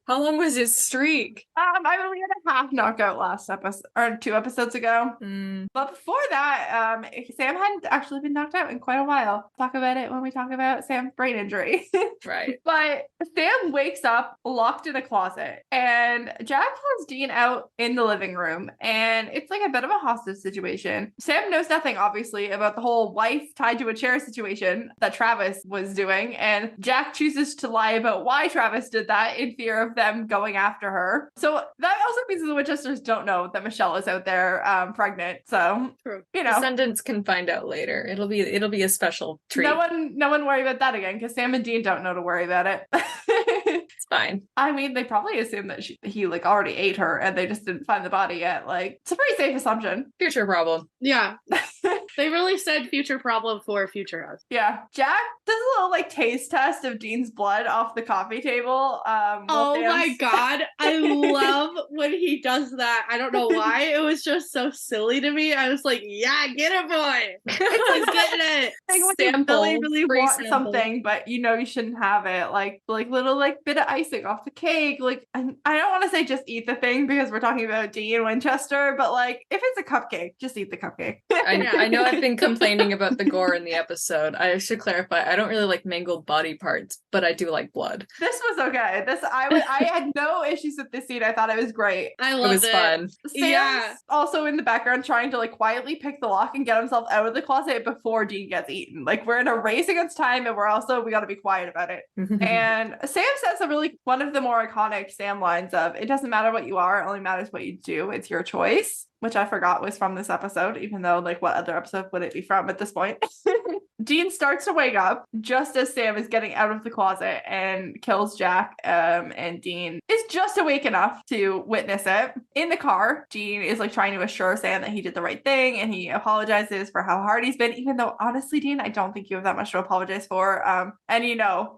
How long was his streak? I mean, we had a half knockout last episode or 2 episodes ago. But before that, Sam hadn't actually been knocked out in quite a while. Talk about it when we talk about Sam's brain injury. Right. But Sam wakes up locked in a closet, and Jack has Dean out in the living room, and it's like a bit of a hostage situation. Sam knows nothing, obviously, about the whole wife tied to a chair situation that Travis was doing, and Jack chooses to lie about why Travis did that in fear of them going after her. So that also means the Winchesters don't know that Michelle is out there pregnant. So True. Descendants can find out later. It'll be a special treat. No one worry about that again, because Sam and Dean don't know to worry about it. It's fine. I mean, they probably assumed that he like already ate her and they just didn't find the body yet. Like, it's a pretty safe assumption. Future problem. Yeah. They really said future problem for future us. Yeah. Jack does a little like taste test of Dean's blood off the coffee table. Oh my God. I love when he does that. I don't know why. It was just so silly to me. I was like, yeah, get it, boy. He's getting it. Like when Sample, you really free want sample. something, but you know you shouldn't have it. Like little like bit of icing off the cake. Like I don't want to say just eat the thing because we're talking about Dean Winchester, but like if it's a cupcake, just eat the cupcake. I know I've been complaining about the gore in the episode. I should clarify. I don't really like mangled body parts, but I do like blood. This was okay. I had no issues with this scene. I thought it was great. I It loved was fun. Sam's also in the background trying to like quietly pick the lock and get himself out of the closet before Dean gets eaten. Like we're in a race against time, and we got to be quiet about it. And Sam says one of the more iconic Sam lines of, "It doesn't matter what you are, it only matters what you do. It's your choice," which I forgot was from this episode, even though like what other episode would it be from at this point? Dean starts to wake up just as Sam is getting out of the closet and kills Jack. And Dean is just awake enough to witness it. In the car, Dean is like trying to assure Sam that he did the right thing, and he apologizes for how hard he's been, even though honestly, Dean, I don't think you have that much to apologize for. And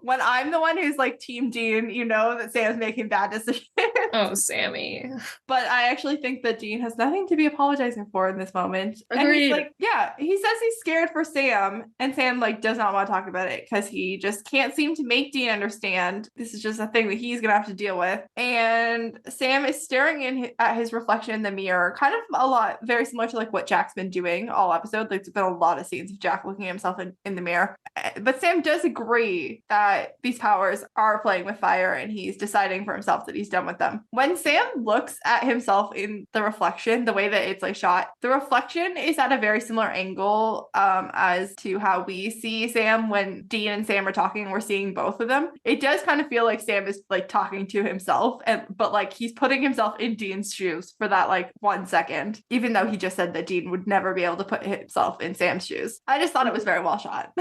when I'm the one who's like Team Dean, you know that Sam's making bad decisions. Oh, Sammy. But I actually think that Dean has nothing to be apologizing for in this moment. And Agreed. he's like, he says he's scared for Sam, and Sam like does not want to talk about it because he just can't seem to make Dean understand. This is just a thing that he's gonna have to deal with. And Sam is staring at his reflection in the mirror, kind of a lot, very similar to like what Jack's been doing all episode. Like, there's been a lot of scenes of Jack looking at himself in the mirror. But Sam does agree that these powers are playing with fire, and he's deciding for himself that he's done with them. When Sam looks at himself in the reflection, the way that it's like shot, the reflection is at a very similar angle as to how we see Sam when Dean and Sam are talking. We're seeing both of them. It does kind of feel like Sam is like talking to himself, but like he's putting himself in Dean's shoes for that like 1 second, even though he just said that Dean would never be able to put himself in Sam's shoes. I just thought it was very well shot.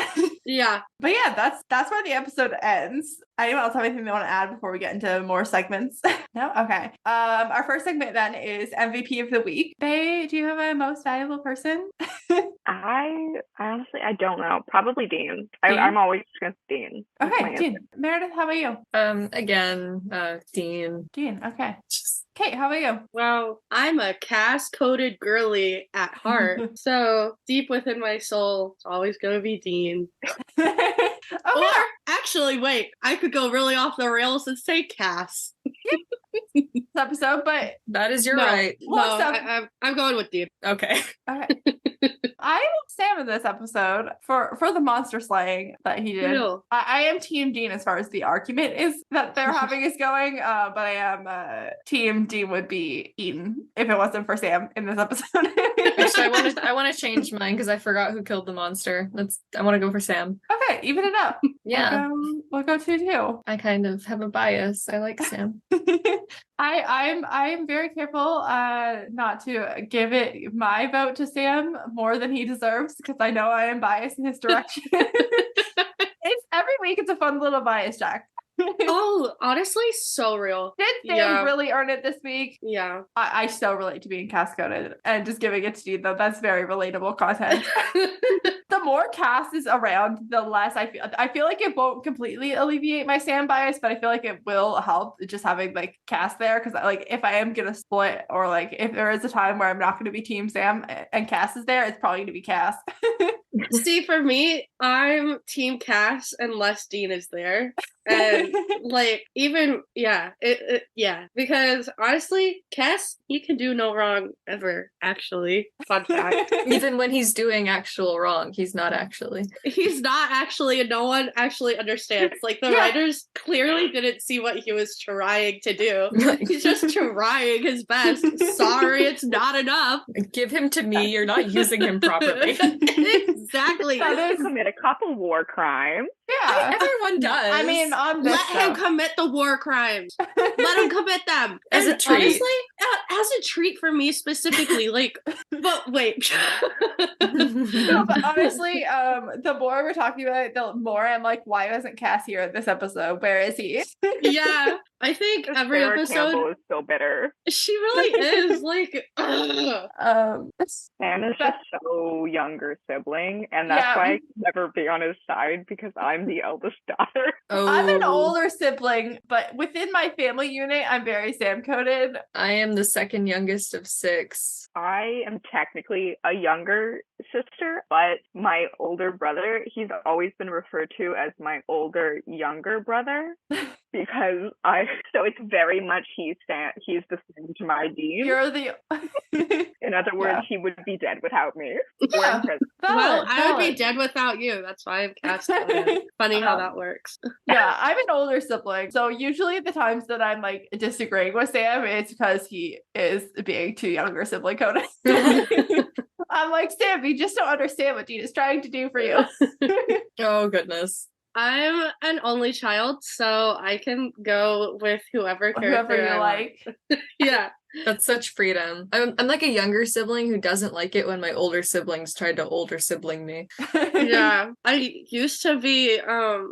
Yeah. But yeah, that's where the episode ends. Anyone else have anything they want to add before we get into more segments? No? Okay. Our first segment then is MVP of the week. Bae, do you have a most valuable person? I honestly, I don't know. Probably Dean. Dean? I'm always going to Dean. That's my Okay, answer. Dean. Meredith, how about you? Again, Dean. Dean, okay. Kate, how about you? Well, I'm a cast-coded girly at heart. So deep within my soul, it's always going to be Dean. Okay. Or actually, wait, I could go really off the rails and say Cass. This episode, but That is your No. right. Well, so- I'm going with Dean. Okay. okay. I love Sam in this episode for the monster slaying that he did. Real. I am Team Dean as far as the argument is that they're having is going, but I am Team Dean would be eaten if it wasn't for Sam in this episode. Actually, I want to change mine because I forgot who killed the monster. I want to go for Sam. Okay, even it up. Yeah. We'll go 2-2. I kind of have a bias. I like Sam. I'm very careful not to give it my vote to Sam more than he deserves because I know I am biased in his direction. It's every week it's a fun little bias check. Oh, honestly, so real. Did Sam Yeah. really earn it this week? Yeah. I so relate to being cast-coded and just giving it to Dean though. That's very relatable content. The more cast is around, the less I feel like it won't completely alleviate my Sam bias, but I feel like it will help just having like cast there because like if I am gonna split or like if there is a time where I'm not gonna be Team Sam and Cass is there, it's probably gonna be Cass. See, for me, I'm Team Cass unless Dean is there. And like even yeah, because honestly, Cass, he can do no wrong ever, actually. Fun fact. Even when he's doing actual wrong, he's not actually. He's not actually, and no one actually understands. Like the Yeah. writers clearly didn't see what he was trying to do. He's just trying his best. Sorry, it's not enough. Give him to me. You're not using him properly. Exactly. That is- Commit a couple war crimes. Yeah. Everyone does. I mean, on this Let him show. commit the war crimes. Let him commit them. As a And treat. Honestly, as a treat for me specifically. Like, but wait. No, but honestly, the more we're talking about it, the more I'm like, why wasn't Cass here in this episode? Where is he? Yeah, I think every Sarah episode Campbell is so bitter. she really is like. Ugh. Sam is just so younger sibling, and that's Yeah. why I can never be on his side because I'm the eldest daughter. Oh, I'm an older sibling, but within my family unit, I'm very Sam coded. I am the second youngest of 6. I am technically a younger sister, but my older brother, he's always been referred to as my older younger brother because so it's very much he's the same to my Dean. You're the In other words, he would be dead without me. We're Yeah. in prison. Well, valid, I would be valid. dead without you. That's why I'm cast. Funny how that works. Yeah, I'm an older sibling. So usually the times that I'm like disagreeing with Sam, it's because he is being too younger sibling coded. I'm like, Sam, you just don't understand what Dean is trying to do for you. Oh, goodness. I'm an only child, so I can go with whoever character Whoever you I want. like. Yeah. That's such freedom. I'm like a younger sibling who doesn't like it when my older siblings tried to older sibling me. Yeah. I used to be I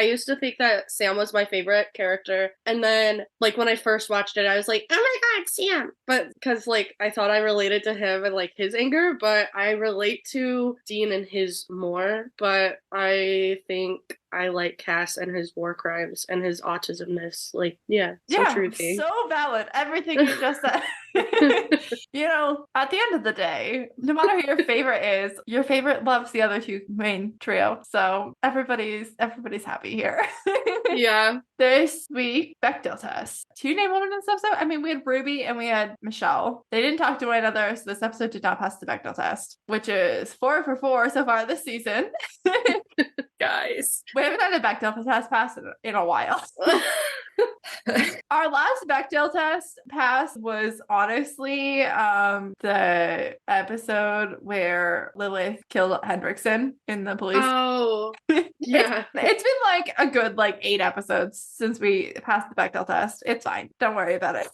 used to think that Sam was my favorite character. And then like when I first watched it, I was like, oh my god, Sam. But because like I thought I related to him and like his anger, but I relate to Dean and his more. But I think I like Cass and his war crimes and his autismness. Like, yeah, so true, T. so valid. Everything everything you just said. You know, at the end of the day, no matter who your favorite is, your favorite loves the other two main trio. So everybody's happy here. Yeah. This week, Bechdel test. Two name women in this episode. I mean, we had Ruby and we had Michelle. They didn't talk to one another, so this episode did not pass the Bechdel test, which is 4 for 4 so far this season. Guys. We haven't had a Bechdel test pass in a while. Our last Bechdel test pass was honestly the episode where Lilith killed Hendrickson in the police. Oh, yeah. It's been like a good 8 episodes since we passed the Bechdel test. It's fine. Don't worry about it.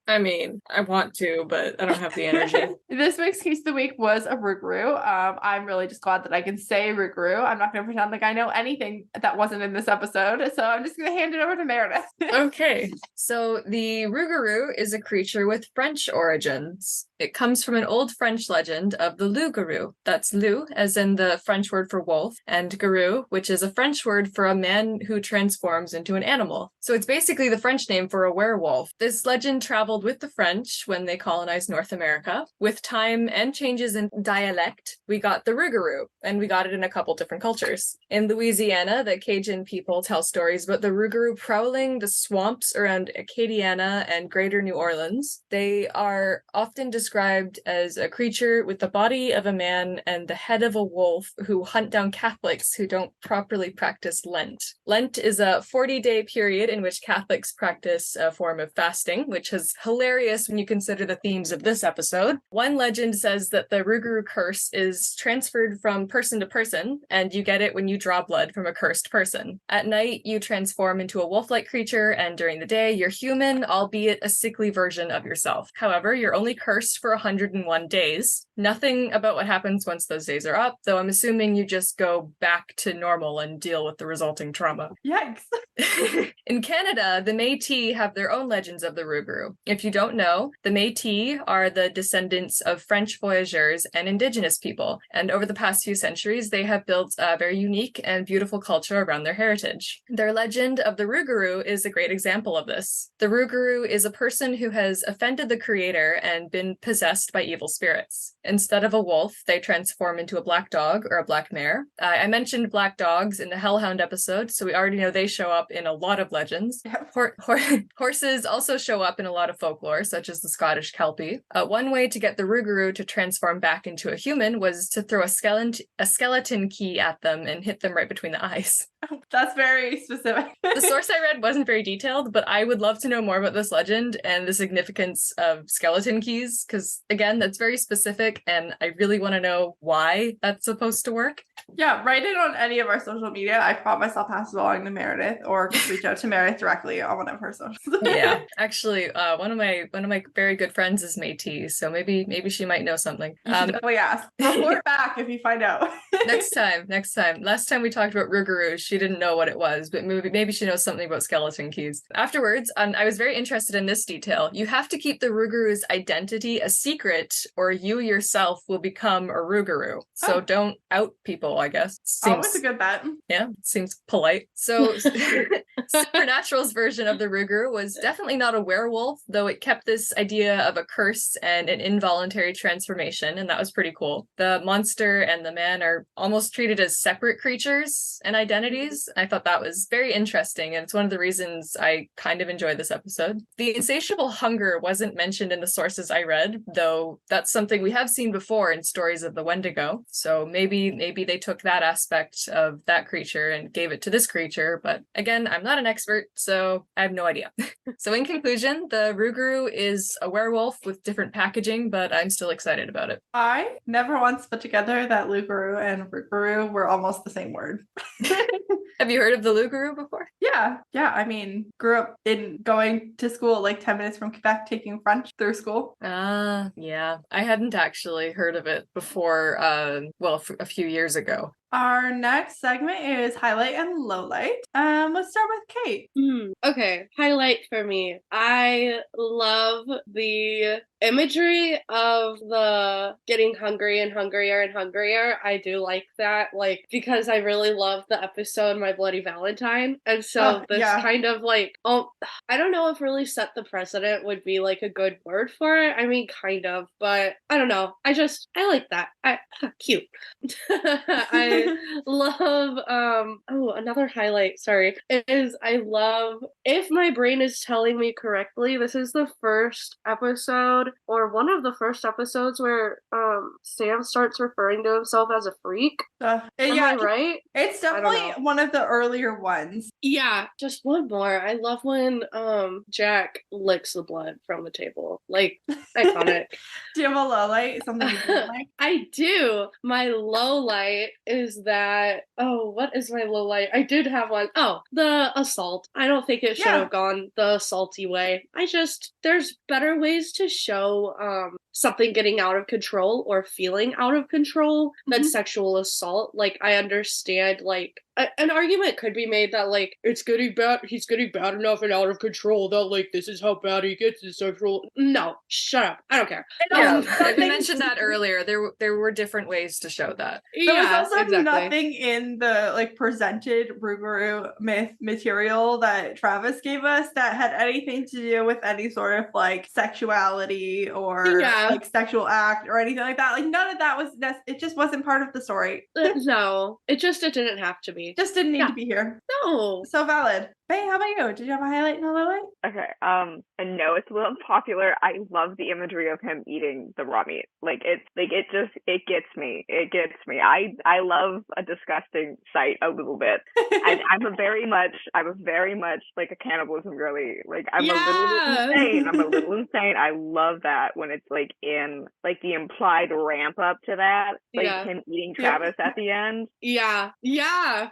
I mean, I want to, but I don't have the energy. This week's case of the week was a Rugaru. I'm really just glad that I can say Rugaru. I'm not going to pretend like I know anything that wasn't in this episode, so I'm just going to hand it over to Meredith. Okay, so the Rugaru is a creature with French origins. It comes from an old French legend of the loup-garou. That's loup, as in the French word for wolf, and garou, which is a French word for a man who transforms into an animal. So it's basically the French name for a werewolf. This legend traveled with the French when they colonized North America. With time and changes in dialect, we got the Rugaru, and we got it in a couple different cultures. In Louisiana, the Cajun people tell stories about the Rugaru prowling the swamps around Acadiana and Greater New Orleans. They are often described as a creature with the body of a man and the head of a wolf who hunt down Catholics who don't properly practice Lent. Lent is a 40-day period in which Catholics practice a form of fasting, which is hilarious when you consider the themes of this episode. One legend says that the Rugaru curse is transferred from person to person, and you get it when you draw blood from a cursed person. At night, you transform into a wolf-like creature, and during the day, you're human, albeit a sickly version of yourself. However, you're only cursed for 101 days. Nothing about what happens once those days are up, though I'm assuming you just go back to normal and deal with the resulting trauma. Yikes. In Canada, the Métis have their own legends of the Rugaru. If you don't know, the Métis are the descendants of French voyageurs and Indigenous people, and over the past few centuries, they have built a very unique and beautiful culture around their heritage. Their legend of the Rugaru is a great example of this. The Rugaru is a person who has offended the creator and been possessed by evil spirits. Instead of a wolf, they transform into a black dog or a black mare. I mentioned black dogs in the Hellhound episode, so we already know they show up in a lot of legends. Horses also show up in a lot of folklore, such as the Scottish Kelpie. One way to get the Rugaru to transform back into a human was to throw a skeleton key at them and hit them right between the eyes. That's very specific. The source I read wasn't very detailed, but I would love to know more about this legend and the significance of skeleton keys, because again, that's very specific and I really want to know why that's supposed to work. Yeah, write it on any of our social media. I promise I'll pass it along to Meredith, or just reach out to Meredith directly on one of her socials. Yeah, actually, one of my very good friends is Métis, so maybe she might know something. You should definitely ask. Report back if you find out. Next time. Last time we talked about Rugaru, she didn't know what it was, but maybe she knows something about skeleton keys. Afterwards, I was very interested in this detail. You have to keep the Rugaru's identity a secret, or you yourself will become a Rugaru. So don't out people, I guess. Always a good bet. Yeah, seems polite. So Supernatural's version of the Rugaru was definitely not a werewolf, though it kept this idea of a curse and an involuntary transformation, and that was pretty cool. The monster and the man are almost treated as separate creatures and identities. I thought that was very interesting, and it's one of the reasons I kind of enjoyed this episode. The insatiable hunger wasn't mentioned in the sources I read, though that's something we have seen before in stories of the Wendigo, so maybe they took that aspect of that creature and gave it to this creature, but again, I'm not an expert, so I have no idea. So in conclusion, the Rugaru is a werewolf with different packaging, but I'm still excited about it. I never once put together that Rugaru and Rugaru were almost the same word. Have you heard of the Rugaru before? Yeah. I mean, grew up in going to school 10 minutes from Quebec, taking French through school. Yeah. I hadn't actually heard of it before, a few years ago. Our next segment is highlight and low light. Let's start with Kate. Okay, highlight for me. I love the imagery of the getting hungry and hungrier and hungrier. I do like that, like, because I really love the episode My Bloody Valentine. And so kind of like, I don't know if really set the precedent would be like a good word for it. I mean, kind of, but I don't know. I like that. Cute. I love, another highlight, sorry, is I love, if my brain is telling me correctly, this is the first episode or one of the first episodes where Sam starts referring to himself as a freak. Am I right? It's definitely one of the earlier ones. Yeah, just one more. I love when Jack licks the blood from the table. Like, iconic. Do you have a low light? Something you don't like? I do. My low light is that, what is my low light? I did have one. Oh, the assault. I don't think it should have gone the assaulty way. There's better ways to show something getting out of control or feeling out of control than sexual assault. Like, I understand, like, an argument could be made that, like, he's getting bad enough and out of control that, like, this is how bad he gets his sexual. No, shut up. I don't care. We mentioned that earlier. There were different ways to show that. There was also nothing in the, like, presented Rugaru myth material that Travis gave us that had anything to do with any sort of, like, sexuality or like sexual act or anything like that. Like, none of that was it just wasn't part of the story. No, it didn't have to be. Just didn't need to be here. No. So valid. Hey, how about you? Did you have a highlight in the low light? Okay. I know it's a little unpopular. I love the imagery of him eating the raw meat. Like, it gets me. It gets me. I love a disgusting sight a little bit. And I'm a very much like a cannibalism girly. Like, I'm a little insane. I love that when it's like in like the implied ramp up to that, like him eating Travis at the end. It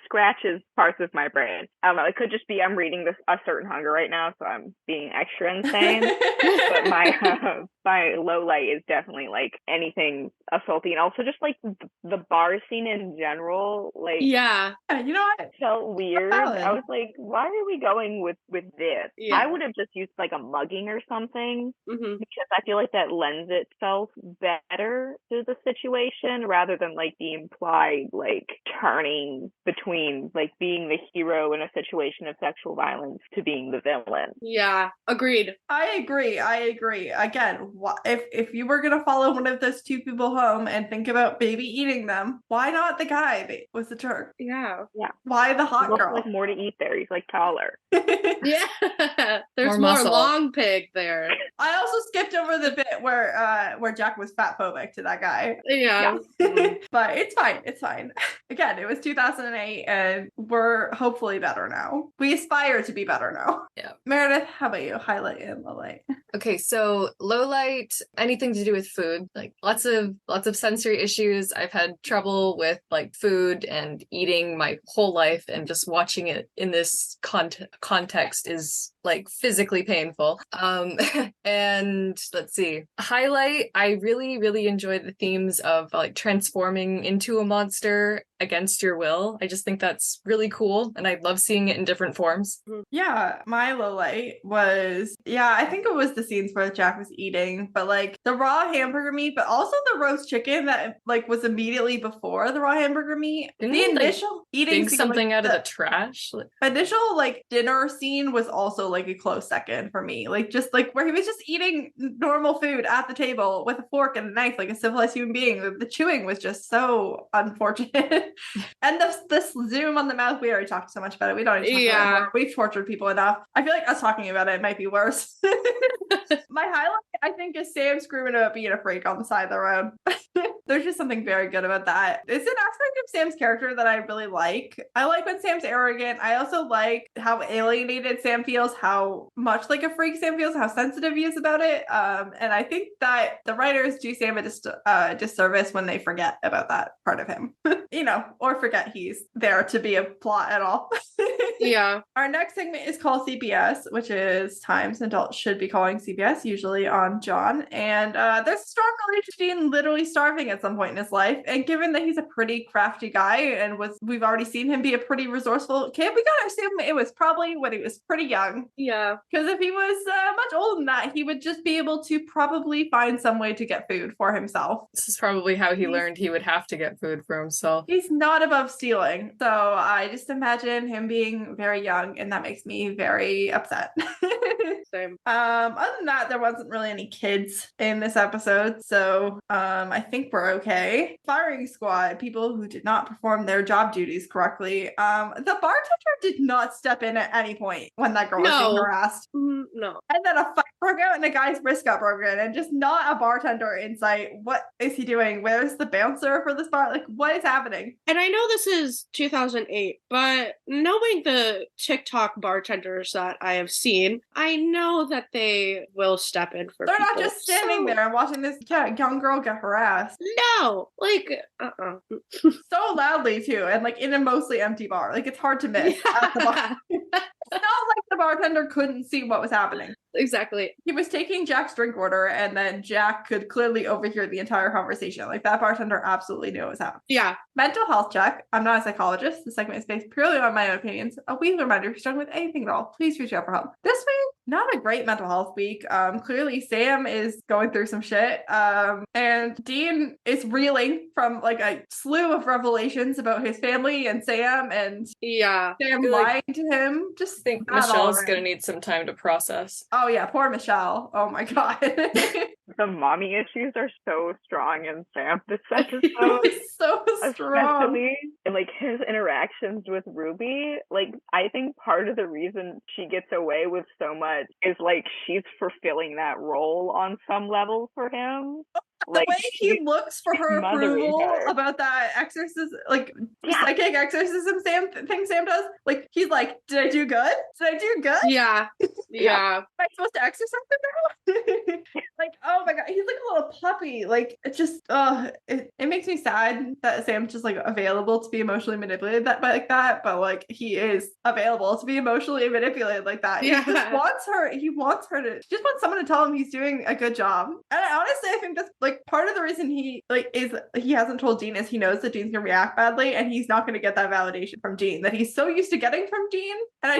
scratches parts of my brain. I don't know. It could just be I'm reading a certain hunger right now, so I'm being extra insane. But my low light is definitely like anything assaulty, and also just like the bar scene in general. Like, you know what? It felt weird. I was like, why are we going with this? I would have just used like a mugging or something because I feel like that lends itself better to the situation rather than like the implied like turning between like being the hero in a situation of sexual violence to being the villain. Yeah, agreed. I agree. Again, if you were gonna follow one of those two people home and think about baby eating them, why not the guy that was the Turk? Yeah. Why the hot girl? Like more to eat there. He's like taller. Yeah, there's more long pig there. I also skipped over the bit where Jack was fat phobic to that guy. Yeah. But it's fine. Again, it was 2008 and we're hopefully better now. We aspire to be better now. Yeah. Meredith, how about you? Highlight and low light. Okay, so low light, anything to do with food, like lots of sensory issues. I've had trouble with like food and eating my whole life, and just watching it in this context is like physically painful. And let's see, highlight, I really, really enjoy the themes of like transforming into a monster against your will. I just think that's really cool, and I love seeing it in different forms. Yeah, my low light was, I think it was the scenes where Jack was eating, but like the raw hamburger meat, but also the roast chicken that like was immediately before the raw hamburger meat. Didn't the he, initial like, eating dig scene, something like, out of the trash. Initial like dinner scene was also like a close second for me. Like just like where he was just eating normal food at the table with a fork and a knife like a civilized human being. The chewing was just so unfortunate. And this zoom on the mouth, we already talked so much about it. We don't need to talk about it more. We've tortured people enough. I feel like us talking about it might be worse. My highlight, I think, is Sam screaming about being a freak on the side of the road. There's just something very good about that. It's an aspect of Sam's character that I really like. I like when Sam's arrogant. I also like how alienated Sam feels, how much like a freak Sam feels, how sensitive he is about it. And I think that the writers do Sam a disservice when they forget about that part of him. Or forget he's there to be a plot at all. Yeah. Our next segment is called CBS, which is times an adult should be calling CBS, usually on John. And there's a strong relation to Dean literally starving at some point in his life. And given that he's a pretty crafty guy and we've already seen him be a pretty resourceful kid, we gotta assume it was probably when he was pretty young. Yeah. Because if he was much older than that, he would just be able to probably find some way to get food for himself. This is probably how he learned he would have to get food for himself. He's not above stealing. So I just imagine him being very young, and that makes me very upset. Same. Other than that, there wasn't really any kids in this episode, so I think we're okay. Firing squad, people who did not perform their job duties correctly. The bartender did not step in at any point when that girl was being harassed. No. And then a fight broke out and a guy's wrist got broken, and just not a bartender in sight. What is he doing? Where's the bouncer for this bar? Like, what is happening? And I know this is 2008, but knowing the TikTok bartenders that I have seen, I know that they will step in for They're people. not just standing there and watching this young girl get harassed. No, like, So loudly, too, and like in a mostly empty bar. Like, it's hard to miss at the bar. It's not like the bartender couldn't see what was happening. Exactly. He was taking Jack's drink order, and then Jack could clearly overhear the entire conversation. Like, that bartender absolutely knew what was happening. Yeah. Mental health check. I'm not a psychologist. The segment is based purely on my own opinions. A weekly reminder, if you're struggling with anything at all, please reach out for help. This week, not a great mental health week. Clearly Sam is going through some shit. And Dean is reeling from like a slew of revelations about his family and Sam, and Yeah. Sam feel like- lying to him. Just I think not all Michelle's around. gonna need some time to process. Oh yeah, poor Michelle. Oh my god. The mommy issues are so strong in Sam this episode. It's so strong. Especially in like his interactions with Ruby. Like, I think part of the reason she gets away with so much is like she's fulfilling that role on some level for him. The way he looks for her mothering approval her. about that exorcism, like Yeah. psychic exorcism thing Sam does, like he's like, did I do good? Did I do good? Yeah. Yeah. Am I supposed to exorcise him now? Like, oh my god, he's like a little puppy. Like, it just, it makes me sad that Sam's just like available to be emotionally manipulated like that, but like he is available to be emotionally manipulated like that. Yeah. He just wants her. He just wants someone to tell him he's doing a good job. And I think that's like part of the reason he hasn't told Dean is he knows that Dean's gonna react badly, and he's not gonna get that validation from Dean that he's so used to getting from Dean. And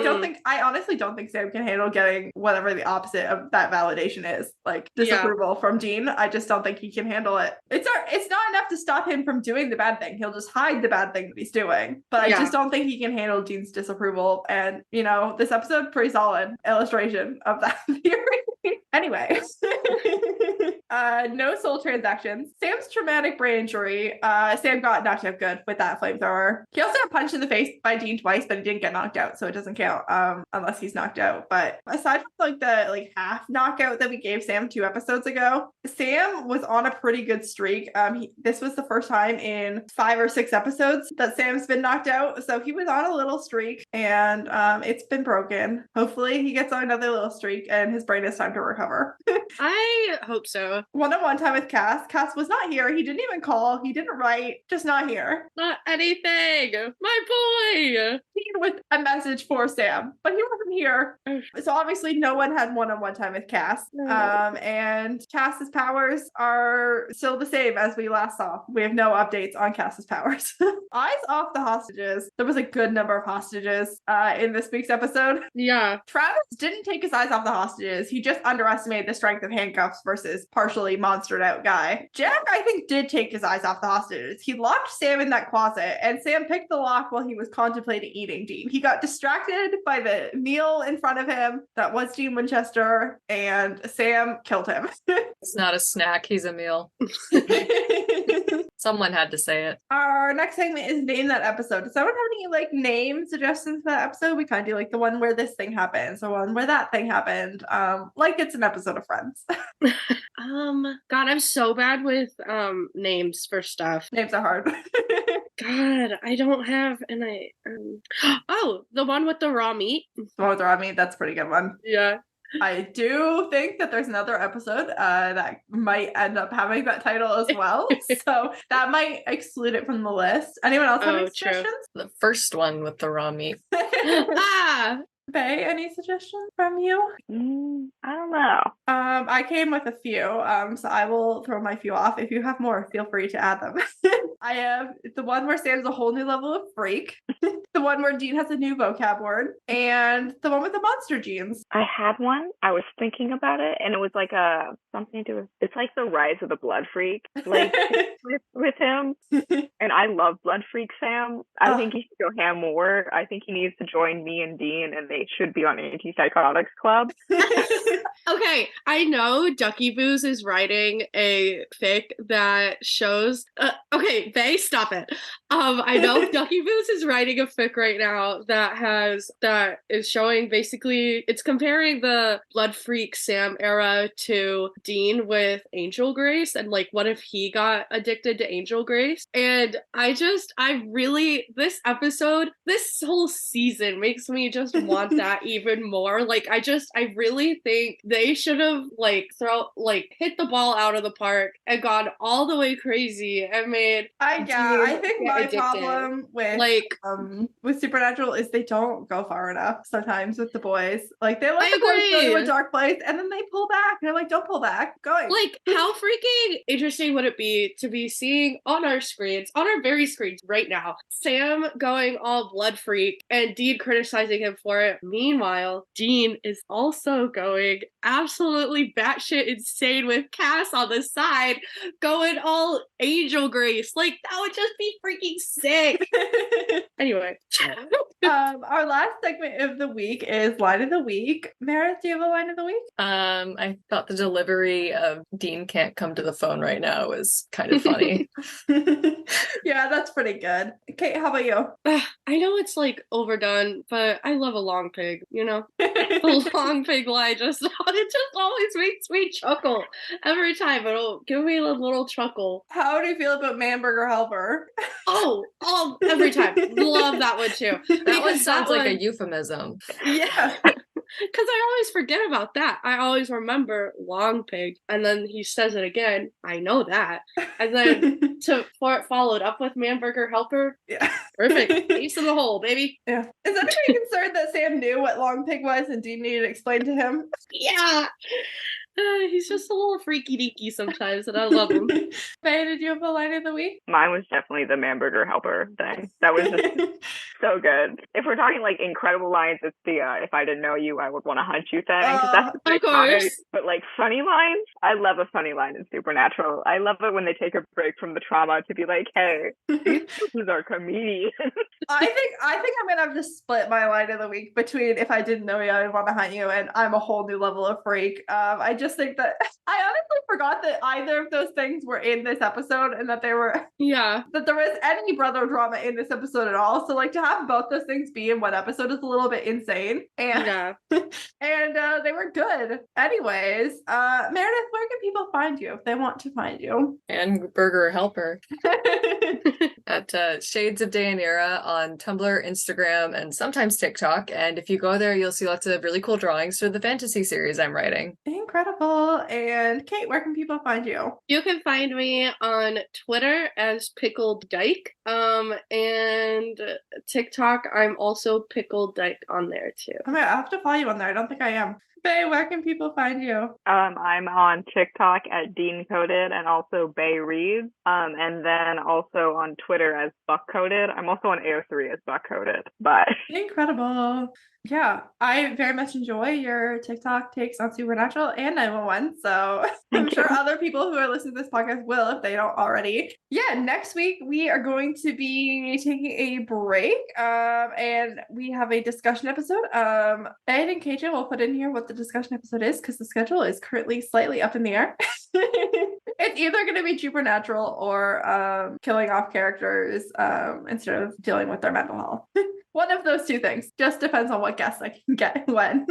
I honestly don't think Sam can handle getting whatever the opposite of that validation is, like disapproval from Dean. I just don't think he can handle it. It's not enough to stop him from doing the bad thing. He'll just hide the bad thing that he's doing. But I just don't think he can handle Dean's disapproval. And this episode, pretty solid illustration of that theory. Anyway. No soul transactions. Sam's traumatic brain injury. Sam got knocked out good with that flamethrower. He also got punched in the face by Dean twice, but he didn't get knocked out, so it doesn't count unless he's knocked out. But aside from the half knockout that we gave Sam 2 episodes ago, Sam was on a pretty good streak. This was the first time in 5 or 6 episodes that Sam's been knocked out, so he was on a little streak, and it's been broken. Hopefully he gets on another little streak and his brain has time to recover. I hope so. One-on-one time with Cass. Cass was not here. He didn't even call. He didn't write. Just not here. Not anything. My boy. With a message for Sam, but he wasn't here. So obviously no one had one-on-one time with Cass. No. And Cass's powers are still the same as we last saw. We have no updates on Cass's powers. Eyes off the hostages. There was a good number of hostages in this week's episode. Yeah. Travis didn't take his eyes off the hostages. He just underestimated the strength of handcuffs versus partially monstered out guy. Jack, I think, did take his eyes off the hostages. He locked Sam in that closet, and Sam picked the lock while he was contemplating eating Dean. He got distracted by the meal in front of him that was Dean Winchester, and Sam killed him. It's not a snack, he's a meal. Someone had to say it. Our next segment is Name That Episode. Does someone have any name suggestions for that episode? We kind of do the one where this thing happens, or one where that thing happened. Like it's an episode of Friends. God, I'm so bad with names for stuff. Names are hard. God, I don't have oh, the one with the raw meat. The one with the raw meat, that's a pretty good one. Yeah. I do think that there's another episode that might end up having that title as well. So that might exclude it from the list. Anyone else have any True. suggestions? The first one with the raw meat. Ah, Bae, any suggestions from you? I don't know. I came with a few, so I will throw my few off. If you have more, feel free to add them. I have the one where Sam's a whole new level of freak, the one where Dean has a new vocab word, and the one with the monster genes. I had one. I was thinking about it, and it was like something to do with. It's like the rise of the blood freak, like with him. And I love blood freak Sam. I think he should go ham more. I think he needs to join me and Dean, and they should be on Antipsychotics Club. okay, I know Ducky Booze is writing a fic that shows. Okay, Bae, stop it. I know Ducky Booze is writing a fic right now that is showing basically it's comparing the blood freak Sam era to Dean with Angel Grace, and like what if he got addicted to Angel Grace? And this episode, this whole season makes me just want that even more. Like I really think they should have hit the ball out of the park and gone all the way crazy and made I think my addicted. problem with Supernatural is they don't go far enough sometimes with the boys. Like they let the boys go to a dark place and then they pull back. And they're like, don't pull back. Going. Like, how freaking interesting would it be to be seeing on our very screens right now, Sam going all blood freak and Dean criticizing him for it. Meanwhile, Dean is also going absolutely batshit insane with Cass on the side, going all Angel Grace. Like, that would just be freaking sick. Anyway. Our last segment of the week is Line of the Week. Meredith, do you have a line of the week? I thought the delivery of Dean can't come to the phone right now was kind of funny. Yeah, that's pretty good. Kate, how about you? I know it's like overdone, but I love a long pig, you know? The long pig line it just always makes me chuckle every time. It'll give me a little chuckle. How do you feel about Man Burger Helper? Oh, every time. Love that one too. That one sounds like a euphemism. Yeah. Because I always forget about that. I always remember long pig, and then he says it again. I know that. And then followed up with Man Burger Helper. Yeah. Perfect. Ace in the hole, baby. Yeah. Is anybody concerned that Sam knew what long pig was and Dean needed to explain to him? Yeah. He's just a little freaky deaky sometimes, and I love him. Faye, did you have a line of the week? Mine was definitely the Man Burger Helper thing. That was just so good. If we're talking like incredible lines, it's the if I didn't know you, I would want to hunt you thing. That's of course. But like funny lines, I love a funny line in Supernatural. I love it when they take a break from the trauma to be like, hey, these are comedians. I think I'm gonna have to split my line of the week between if I didn't know you, I would want to hunt you, and I'm a whole new level of freak. I just think that I honestly forgot that either of those things were in this episode, and that there was any brother drama in this episode at all. So like to have both those things be in one episode is a little bit insane. And and they were good. Anyways, Meredith, where can people find you if they want to find you? And Burger Helper at Shades of Dayanira on Tumblr, Instagram, and sometimes TikTok. And if you go there, you'll see lots of really cool drawings for the fantasy series I'm writing. Incredible. And Kate, where can people find you? You can find me on Twitter as Pickled Dyke. And TikTok, I'm also Pickled Dyke on there too. Okay, I'll have to follow you on there. I don't think I am. Bae, where can people find you? I'm on TikTok at Dean Coded and also Bae Reads. And then also on Twitter as Buck Coded. I'm also on AO3 as Buck Coded. But incredible. Yeah, I very much enjoy your TikTok takes on Supernatural and 911. So I'm sure other people who are listening to this podcast will if they don't already. Yeah, next week we are going to be taking a break and we have a discussion episode. Ed and KJ will put in here what the discussion episode is because the schedule is currently slightly up in the air. It's either going to be Supernatural or killing off characters instead of dealing with their mental health. One of those two things. Just depends on what guests I can get when.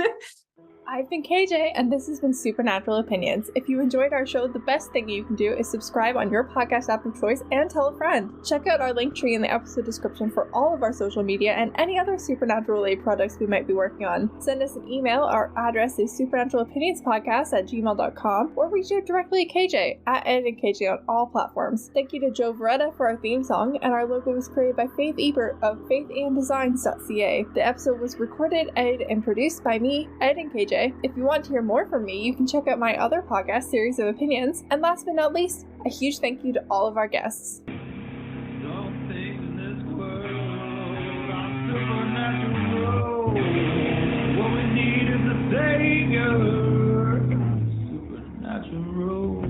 I've been KJ, and this has been Supernatural Opinions. If you enjoyed our show, the best thing you can do is subscribe on your podcast app of choice and tell a friend. Check out our link tree in the episode description for all of our social media and any other Supernatural-related projects we might be working on. Send us an email. Our address is supernaturalopinionspodcast@gmail.com, or reach out directly at KJ, at EditingKJ on all platforms. Thank you to Joe Veretta for our theme song, and our logo was created by Faith Ebert of faithanddesigns.ca. The episode was recorded, edited, and produced by me, Editing KJ. If you want to hear more from me, you can check out my other podcast, Series of Opinions. And last but not least, a huge thank you to all of our guests. Some things in this world are supernatural. What we need is a savior. Supernatural.